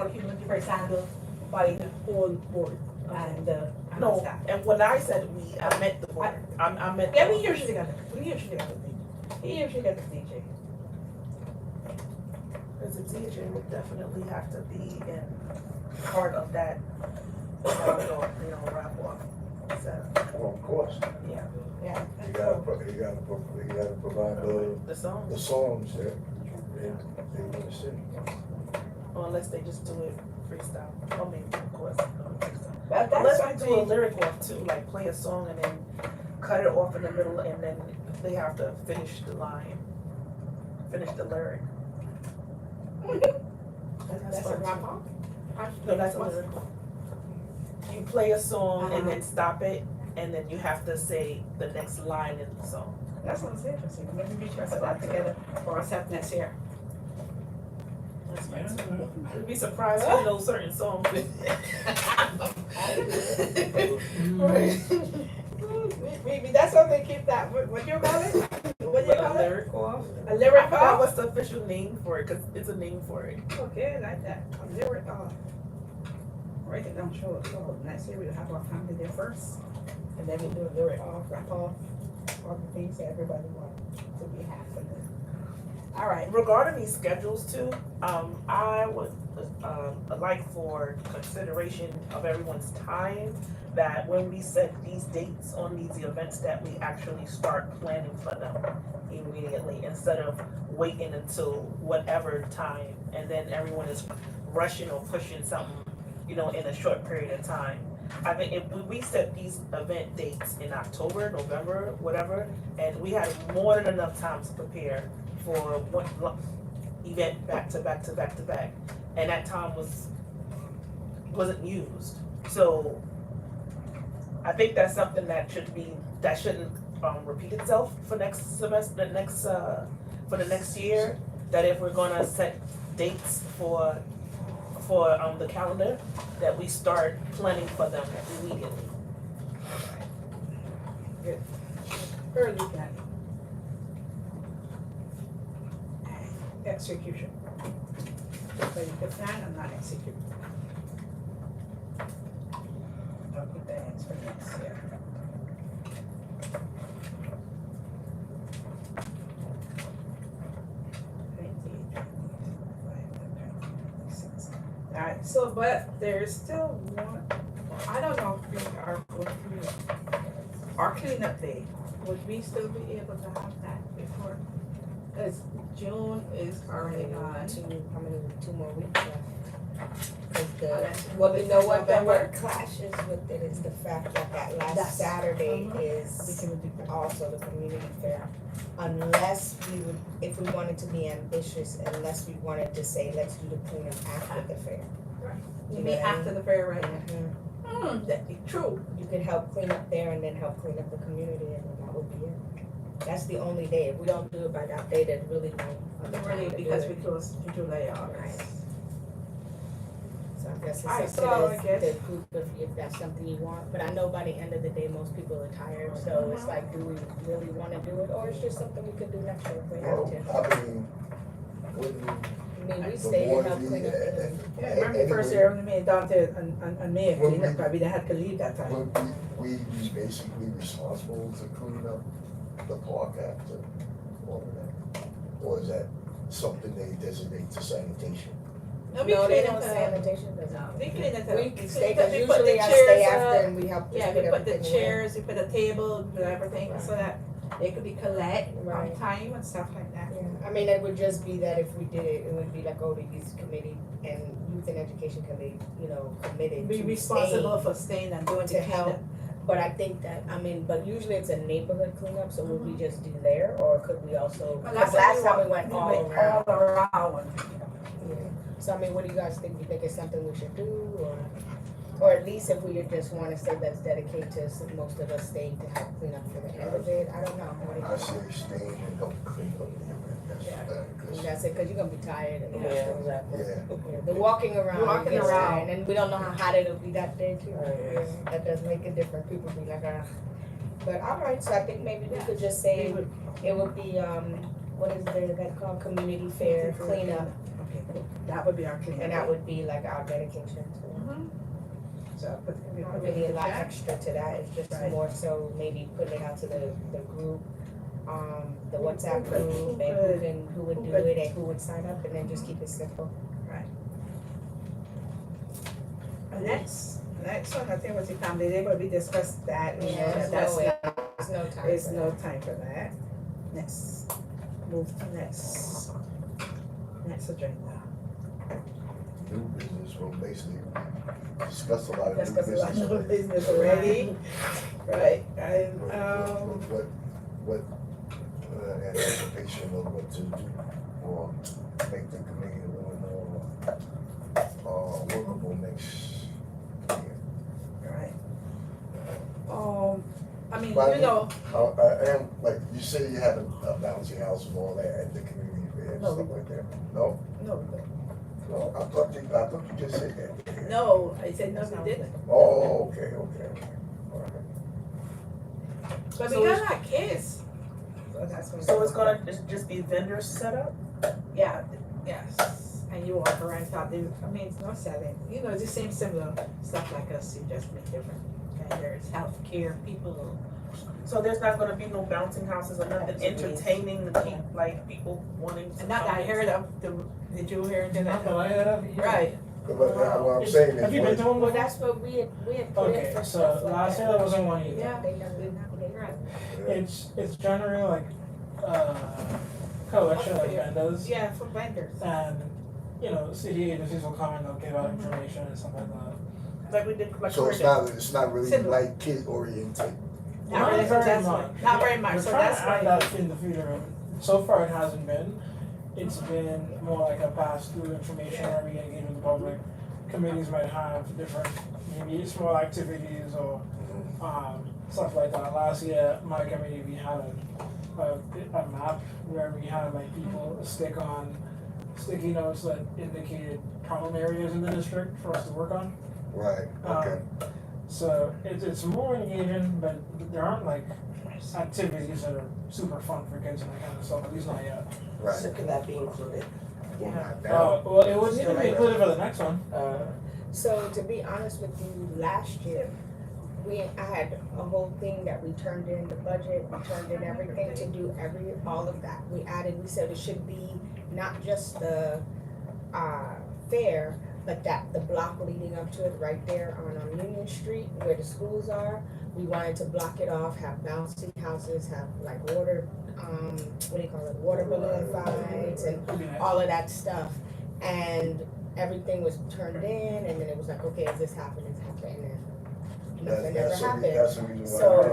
community first handled by the whole board and the No, staff. and when I said we, I meant the board. I meant. Yeah, we usually got the DJ. We usually got the DJ. Because the DJ would definitely have to be in part of that, wrap off. So, well, of course, yeah, Yeah. you gotta provide the song, the songs that they wanna sing. or unless they just do it freestyle. I mean, of course, freestyle. But that's Unless we do a something, lyric off too, like play a song and then cut it off in the middle and then they have to finish the line, finish the lyric. that's a fun, wrap too. up. No, that's a lyric. You play a song and then stop it and then you have to say the next line in the song. That sounds interesting. Maybe we should put that together for ourselves next year. That's nice. You'd be surprised who knows certain songs. Right. Maybe that's something to keep that, what you call it? What do you call it? Lyric off. A I lyric forgot off? what's the official name for it, cause it's a name for it. Okay, like that. A lyric off. Write it down, show it. So next year we'll have our family there first. And then we do a lyric off, wrap off, all the things that everybody wants to be happening. All right. Regarding these schedules too, I would like for consideration of everyone's time, that when we set these dates on these events, that we actually start planning for them immediately instead of waiting until whatever time and then everyone is rushing or pushing something, in a short period of time. I think if we set these event dates in October, November, whatever, and we had more than enough time to prepare for one event back to back to back to back, and that time wasn't used. So I think that's something that shouldn't repeat itself for next semester, for the next year. That if we're gonna set dates for the calendar, that we start planning for them immediately. Early planning. Execution. So you can plan and not execute. I'll keep that answer for next year. Alright, so but there's still one, I don't know if we are going through our cleanup day, would we still be able to have that before? Cause June is already gone. 2 more weeks left. 'Cause that's- well, you know what, November. clashes with it is the fact that last That's- Saturday We is can do that. also the community fair. Unless we would, if we wanted to be ambitious, unless we wanted to say, let's do the cleanup after the fair. You mean after the fair, right? Mhm. That'd be true. You could help clean up there and then help clean up the community, and that would be it. That's the only day. If we don't do it by that day, there's really no other time Really, to do because it. we close in July, August. So I guess Alright, it's so up I to guess- the group if that's something you want, but I know by the end of the day, most people are tired, so it's like, do we really wanna do it, or it's just something we could do next year if we have Well, to? I mean, when mean, we The stayed and more helped we- clean up. Yeah, remember the first year when we made down to, on May, When clean up, we- but we didn't have to leave that time. Would we be basically responsible to clean up the park after all of that? Or is that something they designate to sanitation? No, we No, they cleaned don't it up. sanitation doesn't. No, we cleaned it up. We stay, cause We put the usually I stay chairs after up. and we help just Yeah, put we put the everything away. chairs, we put the table, we put everything, so that they could be collect on Right. time and stuff like that. Yeah, I mean, it would just be that if we did it, it would be like, oh, the youth committee and youth and education committee, you know, committed Be to responsible stay for staying and doing the to help. cleanup. But I think that, I mean, but usually it's a neighborhood cleanup, so would we just do there, or could we also, Well, cause last time we went all around. all around. Yeah. So I mean, what do you guys think? You think it's something we should do, or at least if we just wanna say let's dedicate to most of us staying to help clean up for the end of it, I don't know. What do you I think? say stay and help clean up the event, that's, Yeah. cause, That's it, cause you're gonna be tired and Yeah, exactly. yeah, yeah, the walking around. Walking gets around. tired, and we don't know how hot it'll be that day too. Right. Yeah, that does make a difference. People be like, ah. But alright, so I think maybe we could just We say would- it would be what is that called? Community fair cleanup, Okay, cool. That would be our cleanup. and that would be like our dedication to. Mhm. So, but we Not put it really in a the lot chat. extra to that, it's just Right. more so maybe putting it out to the group, the WhatsApp Who could- group, and who would who do could- it and who would sign up, and then just keep it simple. Next one, I think was the family day, but we discussed that, you know, Yeah, that's there's not, no time. there's for no that. time for that. Next, move to next agenda. new business, well, basically, discuss a lot of new Discuss a lot business. of business already, right, and, What, anticipation of what to do, or make the committee a little more, workable next year. right. I mean, But you know, And like, you say you had a bouncy house and all that at the community fair and No, stuff like that, no? no, No, I thought you just said that. no, I said no, we didn't, Oh, okay, all right. but So we it's- got our kids. So that's what. So it's gonna just be vendors set up? Yeah, yes, and you walk around, thought they, I mean, it's not selling, you know, it's the same similar stuff like us, you just make different. And there's healthcare people, So there's not gonna be no bouncing houses or nothing entertaining the people, like people wanting to and not that I heard of, did you hear anything Not like that I heard of either. Right, But what I'm saying is. Have you been to one Well, before? that's what we had put Okay, in for so stuff like last that. year there wasn't one either. yeah, They never, right, It's generally like collection of Yeah. vendors, yeah, for vendors. and you know, city agencies will come and they'll give out information and stuff like that. like we did, like. So it's not really Similar. like kid oriented. Not really, so that's why, not very much, We're so trying that's to add why, that in the future. And so far, it hasn't been. It's been more like a pass-through information where we engage with the public. Committees might have different, maybe small activities or stuff like that. Last year, my committee, we had a map where we had like people stick on sticky notes that indicated problem areas in the district for us to work on. Right, okay. So it's more engaging, but there aren't like activities that are super fun for kids and that kind of stuff, at least not yet. Right. So could that be included? Well, not now. Well, it would need to be included for the next one. So to be honest with you, last year, I had a whole thing that we turned in the budget, we turned in everything to do all of that. We said it should be not just the, fair, but that the block leading up to it right there on Union Street where the schools are. We wanted to block it off, have bouncy houses, have like water, water balloon fights and Would be nice. all of that stuff. And everything was turned in, and then it was like, okay, is this happening? And nothing ever happened. That's the reason why. So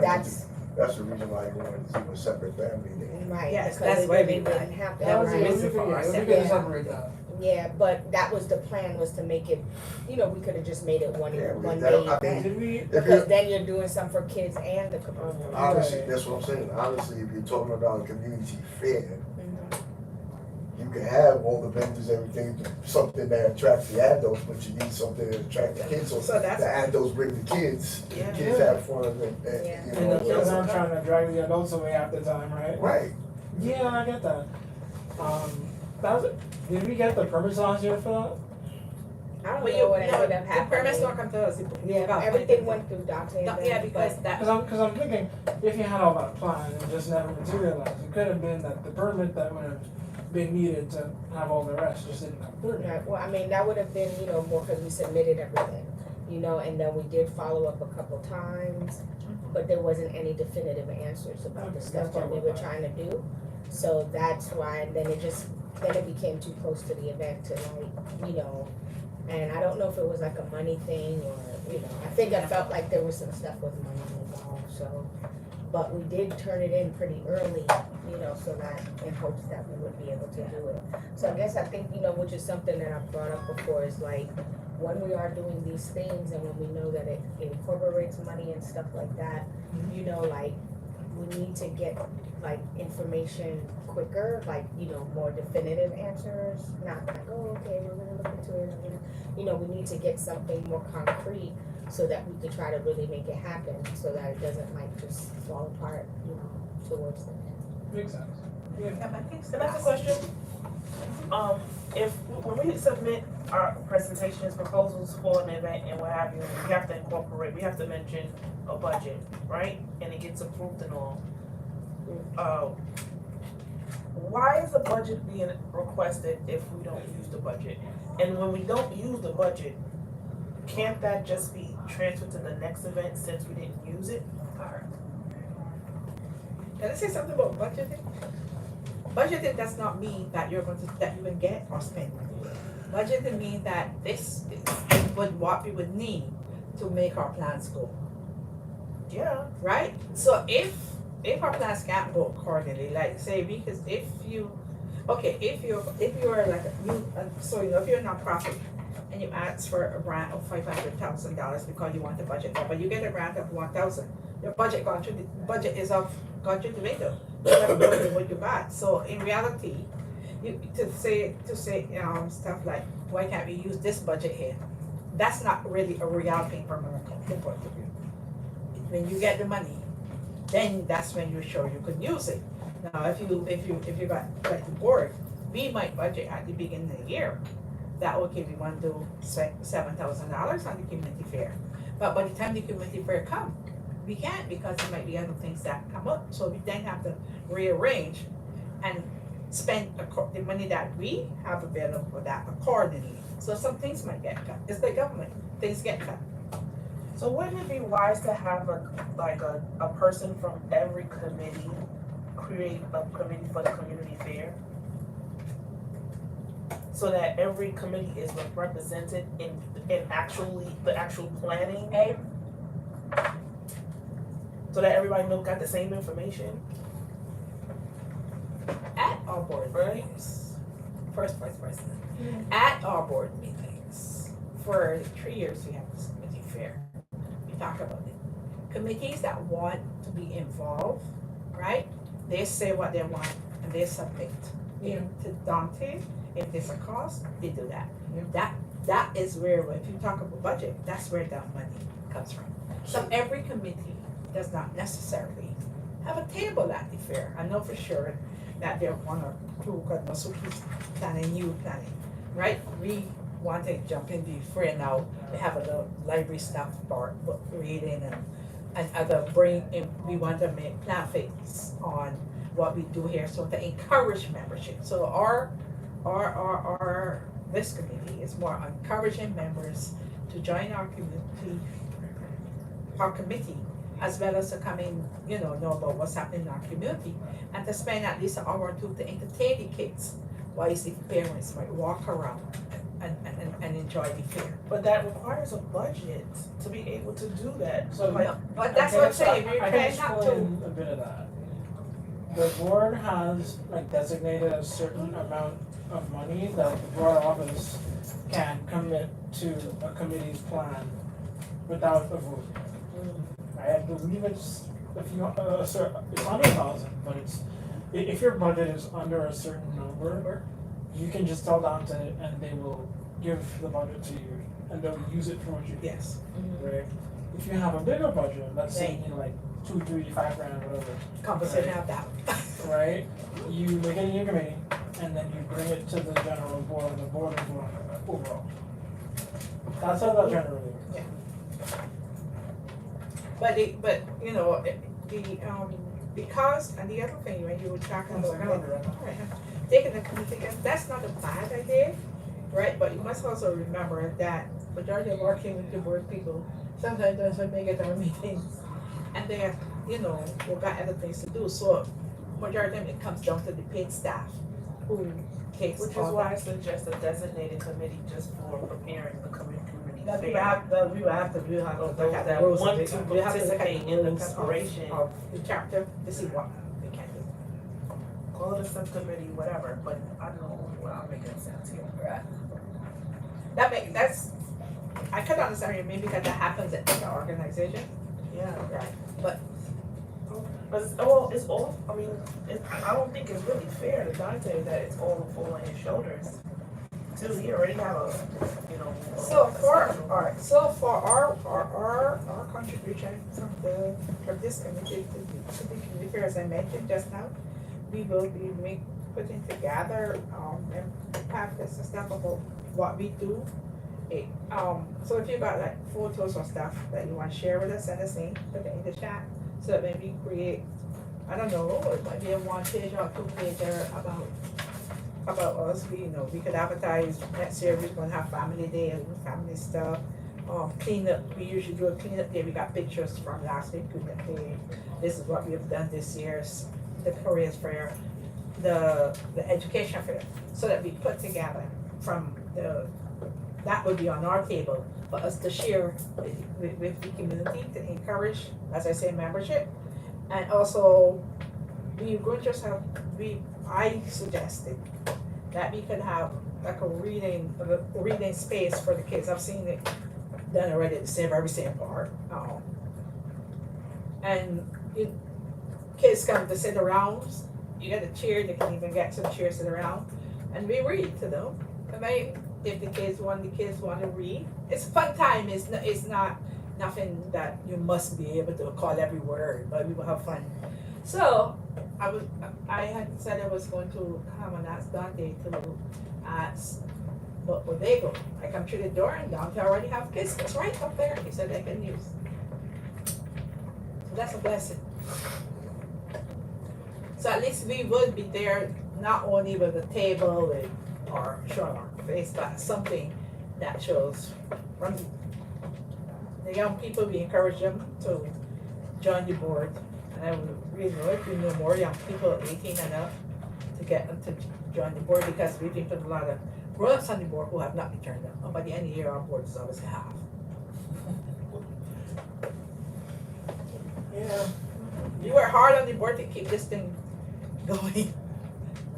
That's the reason why you wanted to do a separate family day. Right, Yes, because that's it why really we- didn't happen. That was Right. it would be good, yeah, it would be good to separate that. Yeah, but that was the plan, was to make it, we could have just made it one Yeah, day that- I mean, event. Did we? If Because you, then you're doing something for kids and the community. honestly, Right. that's what I'm saying, honestly, if you're talking about a community fair, Mhm. you can have all the vendors, everything, something that attracts the adults, but you need something that attracts the kids, so So that's- the adults bring the kids, the Yeah. kids have fun, and, Yeah. you And the kids know. aren't trying to drag the adults away half the time, right? Right, Yeah, I get that. that was, did we get the permits last year for I don't But know what no, ended up the permits don't happening. come to us. Yeah, everything went through Dante. No, yeah, because that, that? Cause I'm thinking, if you had all that planned and just never materialized, it could have been that the permit that would have been needed to have all the rest just didn't come through. Right, well, I mean, that would have been, you know, more because we submitted everything, you know, and then we did follow up a couple times, but there wasn't any definitive answers about the Okay, stuff that's that we all were right. trying to do. So that's why, and then it became too close to the event to like, you know, and I don't know if it was like a money thing or, you know, I think I felt like there was some stuff with money involved, so. But we did turn it in pretty early, you know, so that in hopes that we would be able to do it. So I guess I think, you know, which is something that I've brought up before is like, when we are doing these things and when we know that it incorporates money and stuff like that, you know, like, we need to get like information quicker, like, you know, more definitive answers, not like, oh, okay, we're gonna look into it, you know, we need to get something more concrete so that we could try to really make it happen, so that it doesn't like just fall apart, you know, towards the end. Makes sense. So that's a question. If, when we submit our presentations, proposals for an event and what have you, we have to incorporate, we have to mention a budget, right? And it gets approved and all. Why is the budget being requested if we don't use the budget? And when we don't use the budget, can't that just be transferred to the next event since we didn't use it? can I say something about budgeting? Budgeting does not mean that you're going to, that you will get or spend money. Budgeting means that this is what we would need to make our plans go. Yeah. Right? So if our plans can't go accordingly, like say because if you're like so you know if you're a nonprofit and you ask for a grant of $500,000 because you want the budget, but you get a grant of 1,000, your budget is gone through the window. You never know what you got. So in reality, you to say stuff like why can't we use this budget here? That's not really a reality from a company point of view. When you get the money, then that's when you're sure you could use it. Now, if you got like the board, we might budget at the beginning of the year. That okay, we want to do $7,000 on the community fair. But by the time the community fair come, we can't because there might be other things that come up. So we then have to rearrange and spend the money that we have available for that accordingly. So some things might get cut. It's the government, things get cut. So wouldn't it be wise to have a person from every committee create a committee for the community fair? So that every committee is represented in actually the actual planning? So that everybody got the same information? At our board meetings, first vice president, at our board meetings, for 3 years we have this committee fair. We talk about it. Committees that want to be involved, right? They say what they want and they submit to Dante. If there's a cost, they do that. That is where, if you talk about budget, that's where that money comes from. So every committee does not necessarily have a table at the fair. I know for sure that there are one or two, because Masuki's planning, you planning, right? We want to jump in the fair now. We have a little library staff book reading and other we want to make pamphlets on what we do here, so to encourage membership. So this committee is more encouraging members to join our committee, as well as to come in, know about what's happening in our community, and to spend at least an hour or two to entertain the kids, while you see parents might walk around and enjoy the fair. But that requires a budget to be able to do that. So But that's what I'm saying, we I can can't not explain to. a bit of that. The board has like designated a certain amount of money that the board office can commit to a committee's plan without a vote. I believe it's it's under 1,000, but if your budget is under a certain number, you can just tell Dante and they will give the budget to you and they'll use it for what you need. Yes. Right? If you have a bigger budget, let's say like 2, 3, 5 grand, whatever. Conversation about that. Right? You make it in your committee and then you bring it to the general board, and the board is doing it overall. That's how that generally works. But you know, because, and the other thing, when you were talking One about. second, I'll be right back. Alright, taking the community, and that's not a bad idea, right? But you must also remember that majority of our community board people sometimes doesn't make it to our meetings. And they're, you know, they've got other things to do, so majority of them, it comes down to the paid staff who takes Which is all why that. I suggest a designated committee just for preparing the community That we fair. have, that we have to Of look those at that the rules want of to we have to look at participate in the rules preparation. of the chapter to see what we can do. Call it a subcommittee, whatever, but I don't know, well, I'm making sense here. That's, I could understand you, maybe because that happens at the organization. Yeah. Right. But it's all, I mean, I don't think it's really fair to Dante that it's all fall on his shoulders. Too, he already have a, you know. So for our contribution from this committee to the community fair, as I mentioned just now, we will be putting together, and pamphlets and stuff about what we do. So if you got like photos or stuff that you want to share with us, send us in, put it in the chat, so that when we create, I don't know, it might be a 1 page or 2 pager about us, we could advertise next year, we're gonna have family day and family stuff. Cleanup, we usually do a cleanup day, we got pictures from last week, cleanup day. This is what we have done this year's, the careers fair, the education fair, so that we put together from that would be on our table for us to share with the community to encourage, as I say, membership. And also, we would just have, I suggested that we could have like a reading space for the kids. I've seen it done already at the very same park. And kids come to sit around, you get a chair, they can even get some chairs to sit around, and we read to them. And if the kids want to read, it's a fun time. It's not nothing that you must be able to call every word, but we will have fun. So I had said I was going to come and ask Dante to ask, but where they go? I come through the door and Dante already have kids. It's right up there. He said they can use. So that's a blessing. So at least we would be there, not only with a table or showing our face, but something that shows from the young people. We encourage them to join the board, and I would really like to know more young people 18 and up to get them to join the board, because we've been putting a lot of grown-ups on the board who have not been turned up. By the end of the year, our board is always half. Yeah. You work hard on the board to keep this thing going.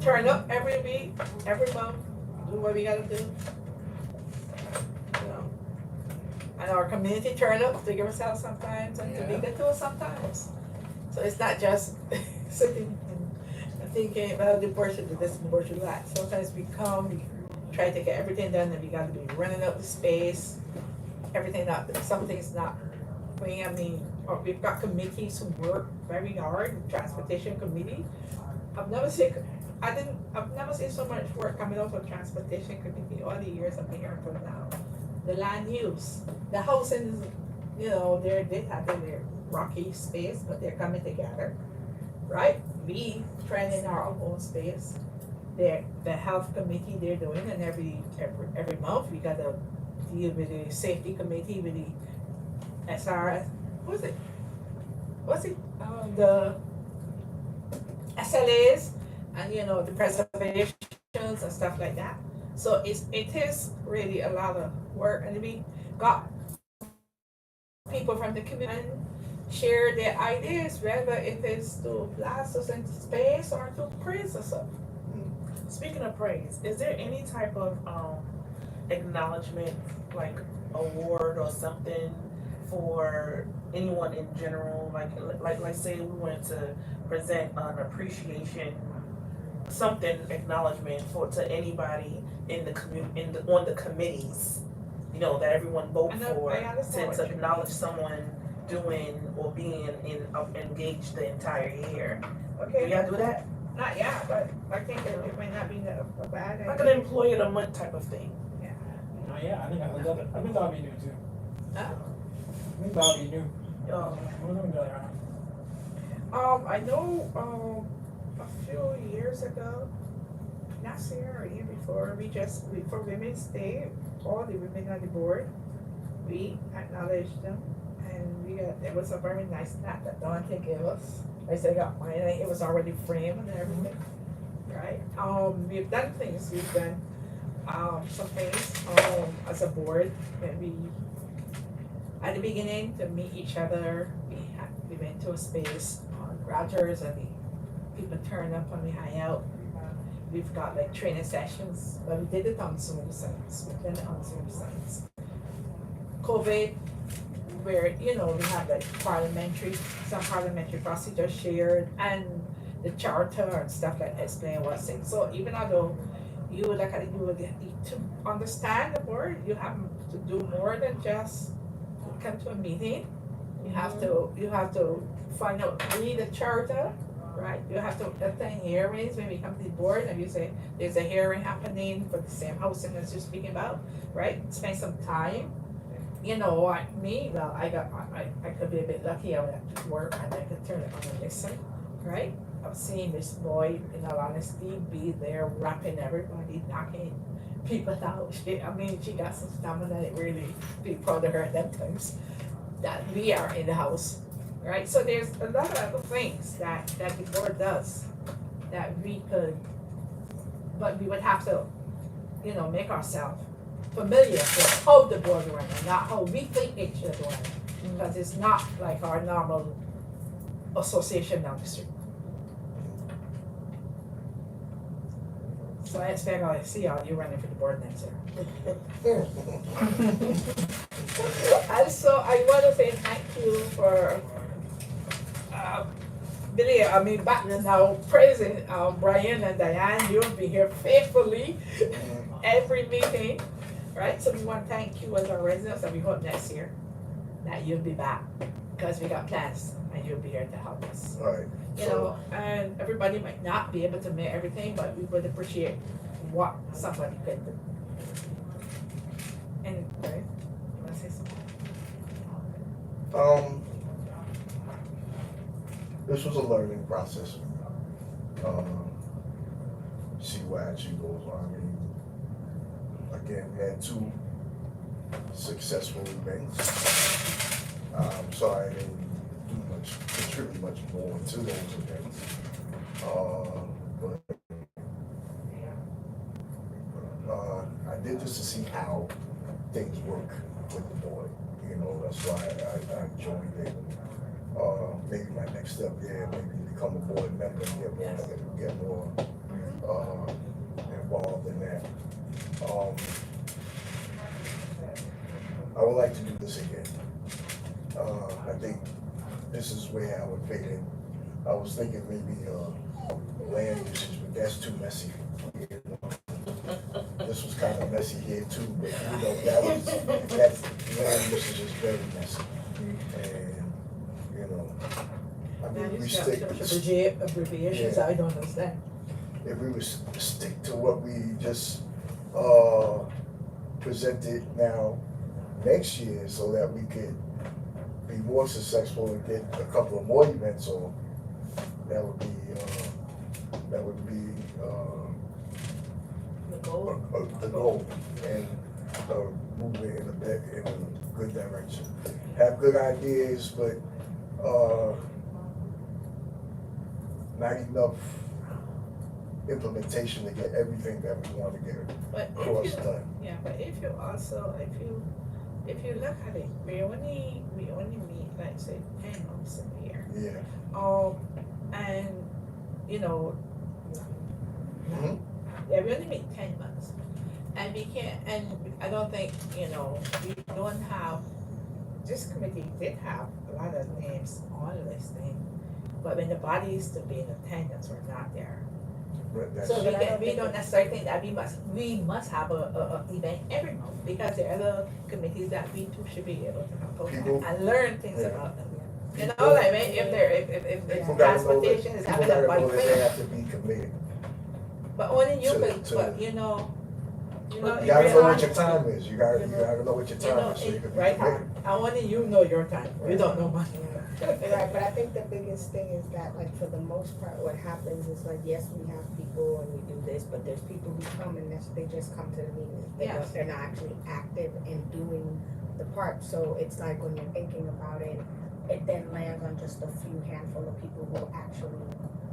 Turn up every week, every month, do what we gotta do. You know. And our community turn up to give us out sometimes and to be good to us sometimes. So it's not just sitting and thinking, well, the board should do this and the board should do that. Sometimes we come, we try to get everything done, and we gotta be running up the space, everything not, something's not going, I mean, or we've got committees who work very hard, transportation committee. I've never seen so much work coming out of transportation committee all the years I've been here until now. The land use, the housing, they have their rocky space, but they're coming together, right? We trying in our own space. The health committee they're doing, and every month we gotta deal with the safety committee, with the SRS, what's it? The SLAs, and the preservations and stuff like that. So it is really a lot of work, and we got people from the community share their ideas, whether it is to blast us into space or to praise us up. Speaking of praise, is there any type of acknowledgement, like award or something for anyone in general? Like say we wanted to present an appreciation, something acknowledgement to anybody in the community, on the committees, that everyone vote for, to acknowledge someone doing or being engaged the entire year. Okay. Do y'all do that? not yet, but I think it might not be a bad idea. Like an employee of the month type of thing. Oh, yeah, I think that'll be new too. Huh? I think that'll be new. We're gonna be like, I know, a few years ago, last year or year before, for Women's Day, all the women on the board, we acknowledged them, and it was a very nice hat that Dante gave us. I said, I got mine, and it was already framed and everything, right? We've done things, some things, as a board, when we, at the beginning, to meet each other, we went to a space on Rogers, and people turned up and we hang out. We've got like training sessions, but we did it on Zoom sites, we've done it on Zoom sites. COVID, where, we have like some parliamentary procedures shared, and the charter and stuff like explain what's in. So even although you would look at it, you would need to understand the board, you have to do more than just come to a meeting. You have to find out, read the charter, right? You have to attend hearings when we come to the board, and you say, there's a hearing happening for the same housing as you're speaking about, right? Spend some time. Like me, well, I could be a bit lucky, I would have to work and I could turn it on and listen, right? I've seen this boy, in all honesty, be there rapping everybody, knocking people out. She got some stamina that really be proud of her at that times. That we are in the house, right? So there's a lot of other things that the board does that we could, but we would have to, make ourselves familiar with how the board runs, and not how we think it should run. Because it's not like our normal association down the street. So I expect I'll see all you running for the board next year. Also, I want to say thank you for Billy, back now praising Brian and Diane. You'll be here faithfully every meeting, right? So we want to thank you as our residents, and we hope next year that you'll be back, because we got plans and you'll be here to help us. Right. And everybody might not be able to make everything, but we would appreciate what somebody could do. And, right, you wanna say something? This was a learning process. See what actually goes on. Again, we had 2 successful events. So I didn't contribute much more to those events. I did this to see how things work with the board. That's why I joined it. Maybe my next step there, maybe become a board member and get more involved in that. I would like to do this again. I think this is where I would fit in. I was thinking maybe land usage, but that's too messy. This was kind of messy here too, but that land usage is very messy. And we stick. Abbreviations, Yeah. I don't understand. If we would stick to what we just presented now next year, so that we could be more successful and get a couple of more events on, that would be the goal, and move it in a good direction. Have good ideas, but not enough implementation to get everything that we want to get across done. Yeah, but if you look at it, we only meet, like say, 10 months in a year. Yeah. And Mhm. yeah, we only meet 10 months, and we can't. And I don't think we don't have. This committee did have a lot of names on this thing, but when the bodies to be in attendance were not there. But that's, So we don't necessarily think that we must have a event every month, because there are other committees that we too should be able to help People- and learn things yeah. about them. You know, people, like, if there, if people gotta know that, transportation is people having gotta a know bike that they lane, have to be committed. but only you to- could, to- but you know, You in gotta real know what life, your time is, you gotta know what your you know, time is, so you can be right, committed. I only you know your time, you don't know mine. Right, but I think the biggest thing is that, like, for the most part, what happens is, like, yes, we have people and we do this, but there's people who come and they just come to the meetings. Yes. They're not actually active in doing the part, so it's like when you're thinking about it, it then lands on just a few handful of people who actually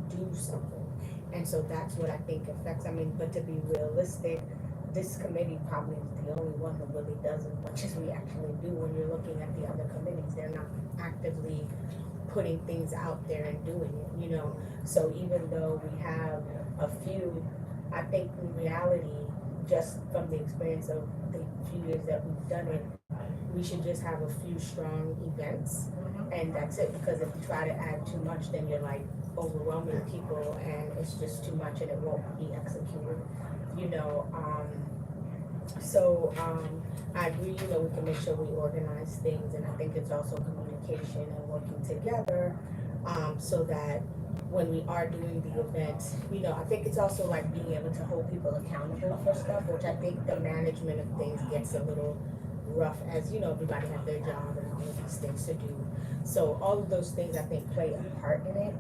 do something. And so that's what I think affects, I mean, but to be realistic, this committee probably is the only one who really does as much as we actually do. When you're looking at the other committees, they're not actively putting things out there and doing it, you know? So even though we have a few, I think in reality, just from the experience of the few years that we've done it, we should just have a few strong events, and that's it. Because if you try to add too much, then you're like overwhelming people, and it's just too much, and it won't be executed. You know, I agree, you know, we can make sure we organize things, and I think it's also communication and working together, so that when we are doing the events, you know, I think it's also like being able to hold people accountable for stuff, which I think the management of things gets a little rough, as, you know, everybody has their job and all of these things to do. So all of those things, I think, play a part in it.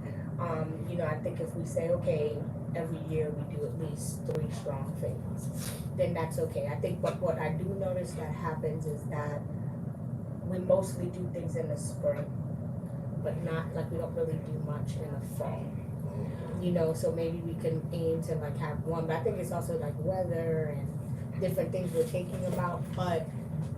You know, I think if we say, okay, every year we do at least 3 strong things, then that's okay. I think, but what I do notice that happens is that we mostly do things in the spring, but not, like, we don't really do much in the fall. You know, so maybe we can aim to like have one, but I think it's also like weather and different things we're thinking about. But,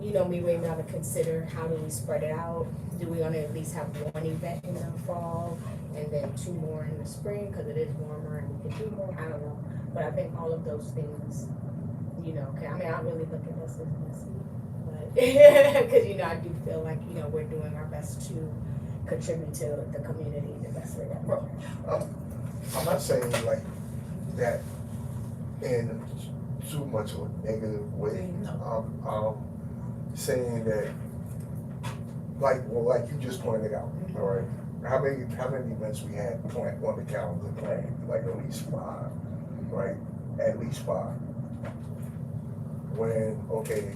you know, we may want to consider, how do we spread it out? Do we want to at least have one event in the fall and then 2 more in the spring because it is warmer and we can do more? I don't know. But I think all of those things, you know, I mean, I really look at this as messy, but because, you know, I do feel like, you know, we're doing our best to contribute to the community the best way that we can. I'm not saying like that in too much of a negative way. I'm saying that, like you just pointed out, all right? How many events we had planned on the calendar planned? Like at least 5, right? At least 5. When, okay,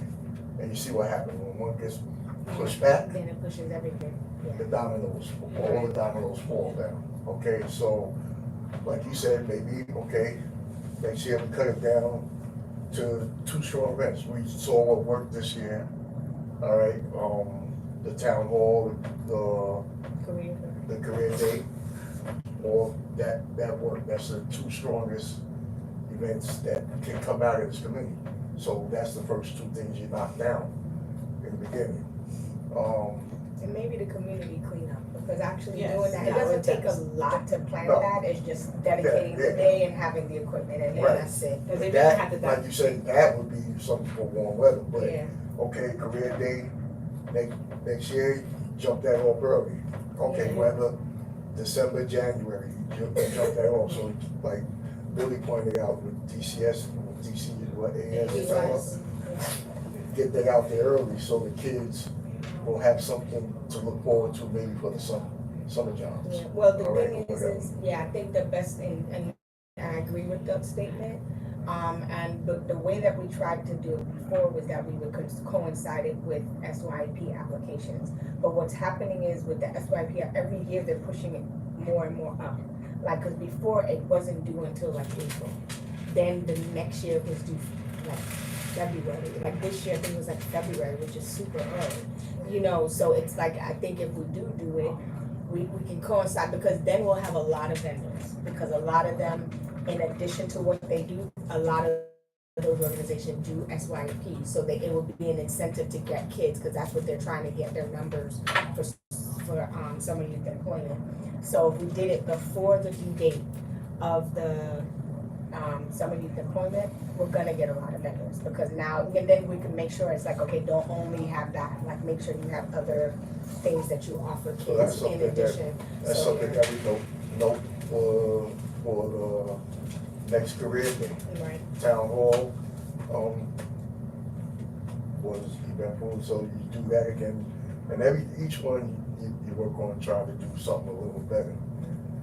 and you see what happened when one gets pushed back, Then it pushes everything. the dominoes, all the dominoes fall down. Okay, so like you said, maybe, okay, next year we cut it down to 2 strong events. We saw what worked this year. All right, the town hall, the career day, all that worked. That's the 2 strongest events that can come out of this committee. So that's the first 2 things you knock down in the beginning. And maybe the community cleanup, because actually Yes, doing that, it yeah, doesn't it take a does. lot to plan No. that. It's just dedicating Yeah, yeah. the day and having the equipment, and Right. that's it. Because if But you don't have that, to, like you said, that would be something for warm weather, but Yeah, okay, career day, next year, jump that off early. Okay, Yeah. whether December, January, jump that off, so like Billy pointed out with DCS, what AS, It was. get that out there early, so the kids will have something to look forward to maybe for the summer jobs. Yeah, well, the All thing right, is, whatever. yeah, I think the best thing, and I agree with that statement. And the way that we tried to do it before was that we would coincide it with SYP applications. But what's happening is with the SYP, every year they're pushing it more and more up. Like, cause before it wasn't due until like April. Then the next year it was due like February. Like this year I think it was like February, which is super early. You know, so it's like, I think if we do it, we can coincide, because then we'll have a lot of vendors. Because a lot of them, in addition to what they do, a lot of those organizations do SYP. So it will be an incentive to get kids, because that's what they're trying to get their numbers for summer youth employment. So if we did it before the due date of the summer youth employment, we're gonna get a lot of vendors, because now, and then we can make sure it's like, okay, don't only have that, like make sure you have other things that you offer So that's kids in something addition. That's So, something that we note for the next career day. Right, Town hall, was eventful, so you do that again. And each one, you you work on trying to do something a little better.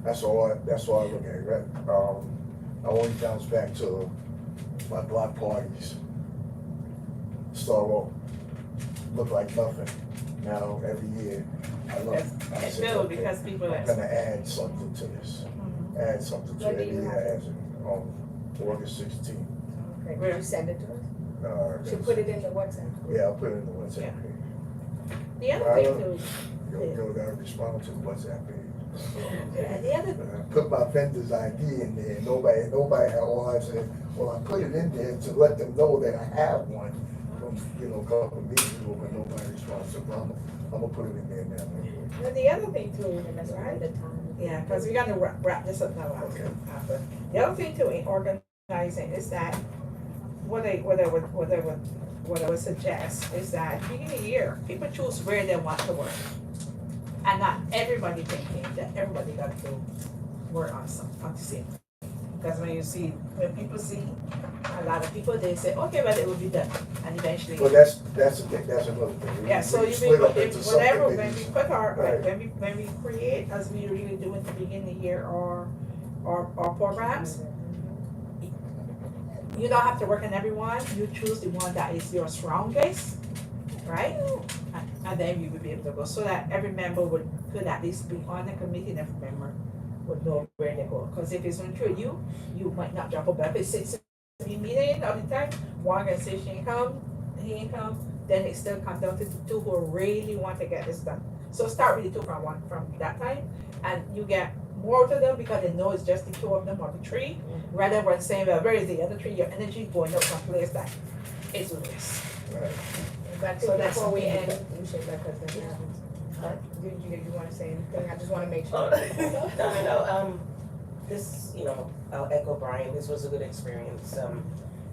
That's all I look at, right? I always bounce back to my block parties. Start off, look like nothing. Now, every year, I look, I It's say, filled okay, because people I'm are. gonna add something to this. Add something to When do it, you yeah, have it? as in, August 16th. Okay, will you send it to us? Should put it in the WhatsApp. Yeah, I'll put it in the WhatsApp Yeah. page. The other thing too, You'll gotta respond to the WhatsApp page. yeah, the other, Put my vendor's ID in there, nobody had, all I said, well, I put it in there to let them know that I have one from, a couple of meetings ago, but nobody responds, so I'm gonna put it in there now. and the other thing too, And that's right? right, the time. Yeah, because we gotta wrap this up now. Okay. After. The other thing too in organizing is that what I would suggest is that beginning of the year, people choose where they want to work. And not everybody thinking that everybody got to work on the same. Because when people see a lot of people, they say, okay, but it will be done, and eventually. Well, that's another thing. Yeah, so We you split up mean, into whatever, when we subcommittees. put our, Right. when we create, as we really do at the beginning of the year, or programs, you don't have to work on everyone, you choose the one that is your strongest, right? And then you will be able to go, so that every member could at least be on the committee, and every member would know where they go. Because if it's untrue, you might not jump up, but if it's 6 meeting all the time, one organization ain't come, he ain't come, then it still comes down to the two who really want to get this done. So start with the two from that time, and you get more to them because they know it's just the two of them or the three, rather than saying, well, where is the other three? Your energy going up someplace that is loose. Right. But So that's before we something end, you should let us know. Did you wanna say anything? I just wanna make Oh, sure. no, this, I'll echo Brian, this was a good experience,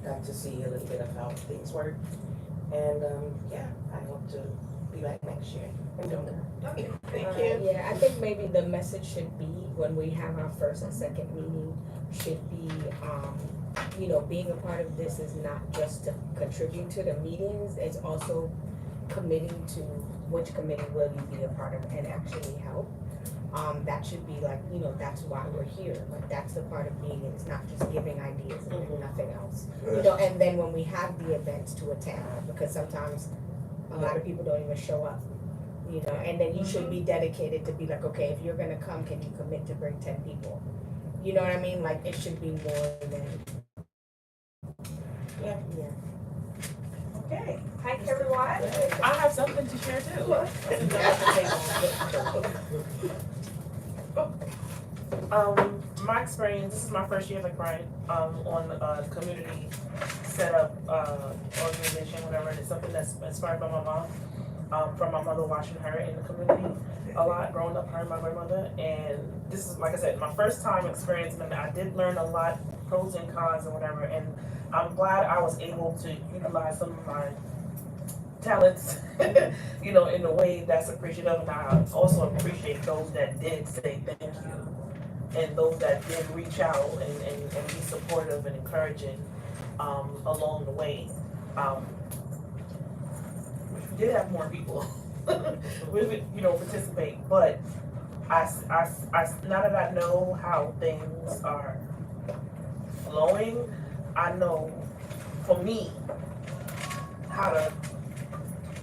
got to see a little bit of how things work. And, yeah, I hope to be back next year and do that. Okay, thank you. Yeah, I think maybe the message should be, when we have our first and second meeting, should be, being a part of this is not just to contribute to the meetings, it's also committing to which committee will you be a part of and actually help. That should be like, that's why we're here, like that's the part of being, it's not just giving ideas and nothing else. And then when we have the events to attend, because sometimes a lot of people don't even show up, and then you should be dedicated to be like, okay, if you're gonna come, can you commit to bring 10 people? You know what I mean? Like, it should be more than. Yeah. Okay, thank you, everyone. I have something to share too. My experience, this is my first year like Brian, on a community setup, organization, whatever, and it's something that's inspired by my mom, from my mother watching her in the community a lot, growing up, her and my grandmother, and this is, like I said, my first time experiencing it. I did learn a lot, pros and cons and whatever, and I'm glad I was able to utilize some of my talents, in a way that's appreciative, and I also appreciate those that did say thank you, and those that did reach out and be supportive and encouraging, along the way. We did have more people, participate, but I, now that I know how things are flowing, I know, for me, how to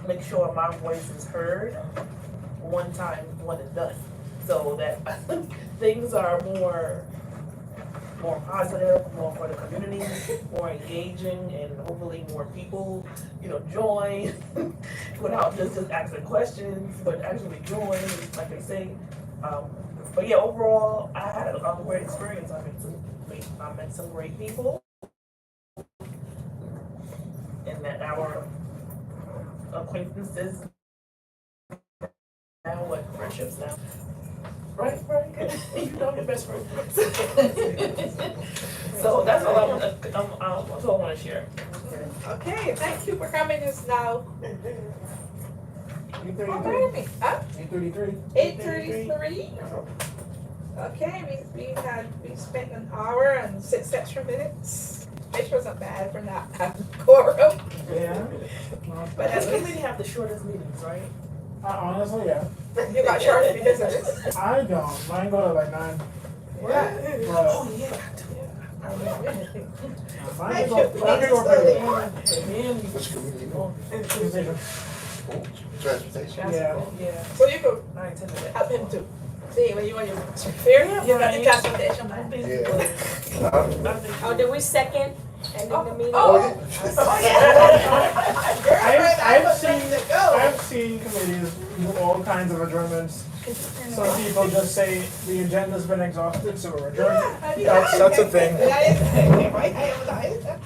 make sure my voice is heard one time when it's done, so that things are more positive, more for the community, more engaging, and hopefully more people, join without just asking questions, but actually join, like they say. But yeah, overall, I had a great experience. I met some great people, and that our acquaintances now what friendships now. Right? You know your best friend. So that's all that's all I want to share. Okay, thank you for coming us now. 8:33. Huh? 8:33. 8:33. Okay, we spent an hour and 6 extra minutes. Which wasn't bad for not having quorum. Yeah. But This at least, committee have the shortest meetings, right? Honestly, yeah. You got charged because of this? I don't. Mine go to like 9. Yeah. But Oh, yeah. mine Thank go. you. Mine go for Slowly. Which committee you on? Transportation. Transportation. Yeah. Yeah, So you could I attended that. help him too. See, when you on your fair, you got the transportation I'm money. busy Yeah. with it. Oh, did we second ending the meeting? Oh, yeah. oh, yeah. Girlfriend, I've was ready to go. I've seen committees do all kinds of adjournments. Some people just say the agenda's been exhausted, so we're adjourned. Yeah, That's a thing. That is, right? I was like,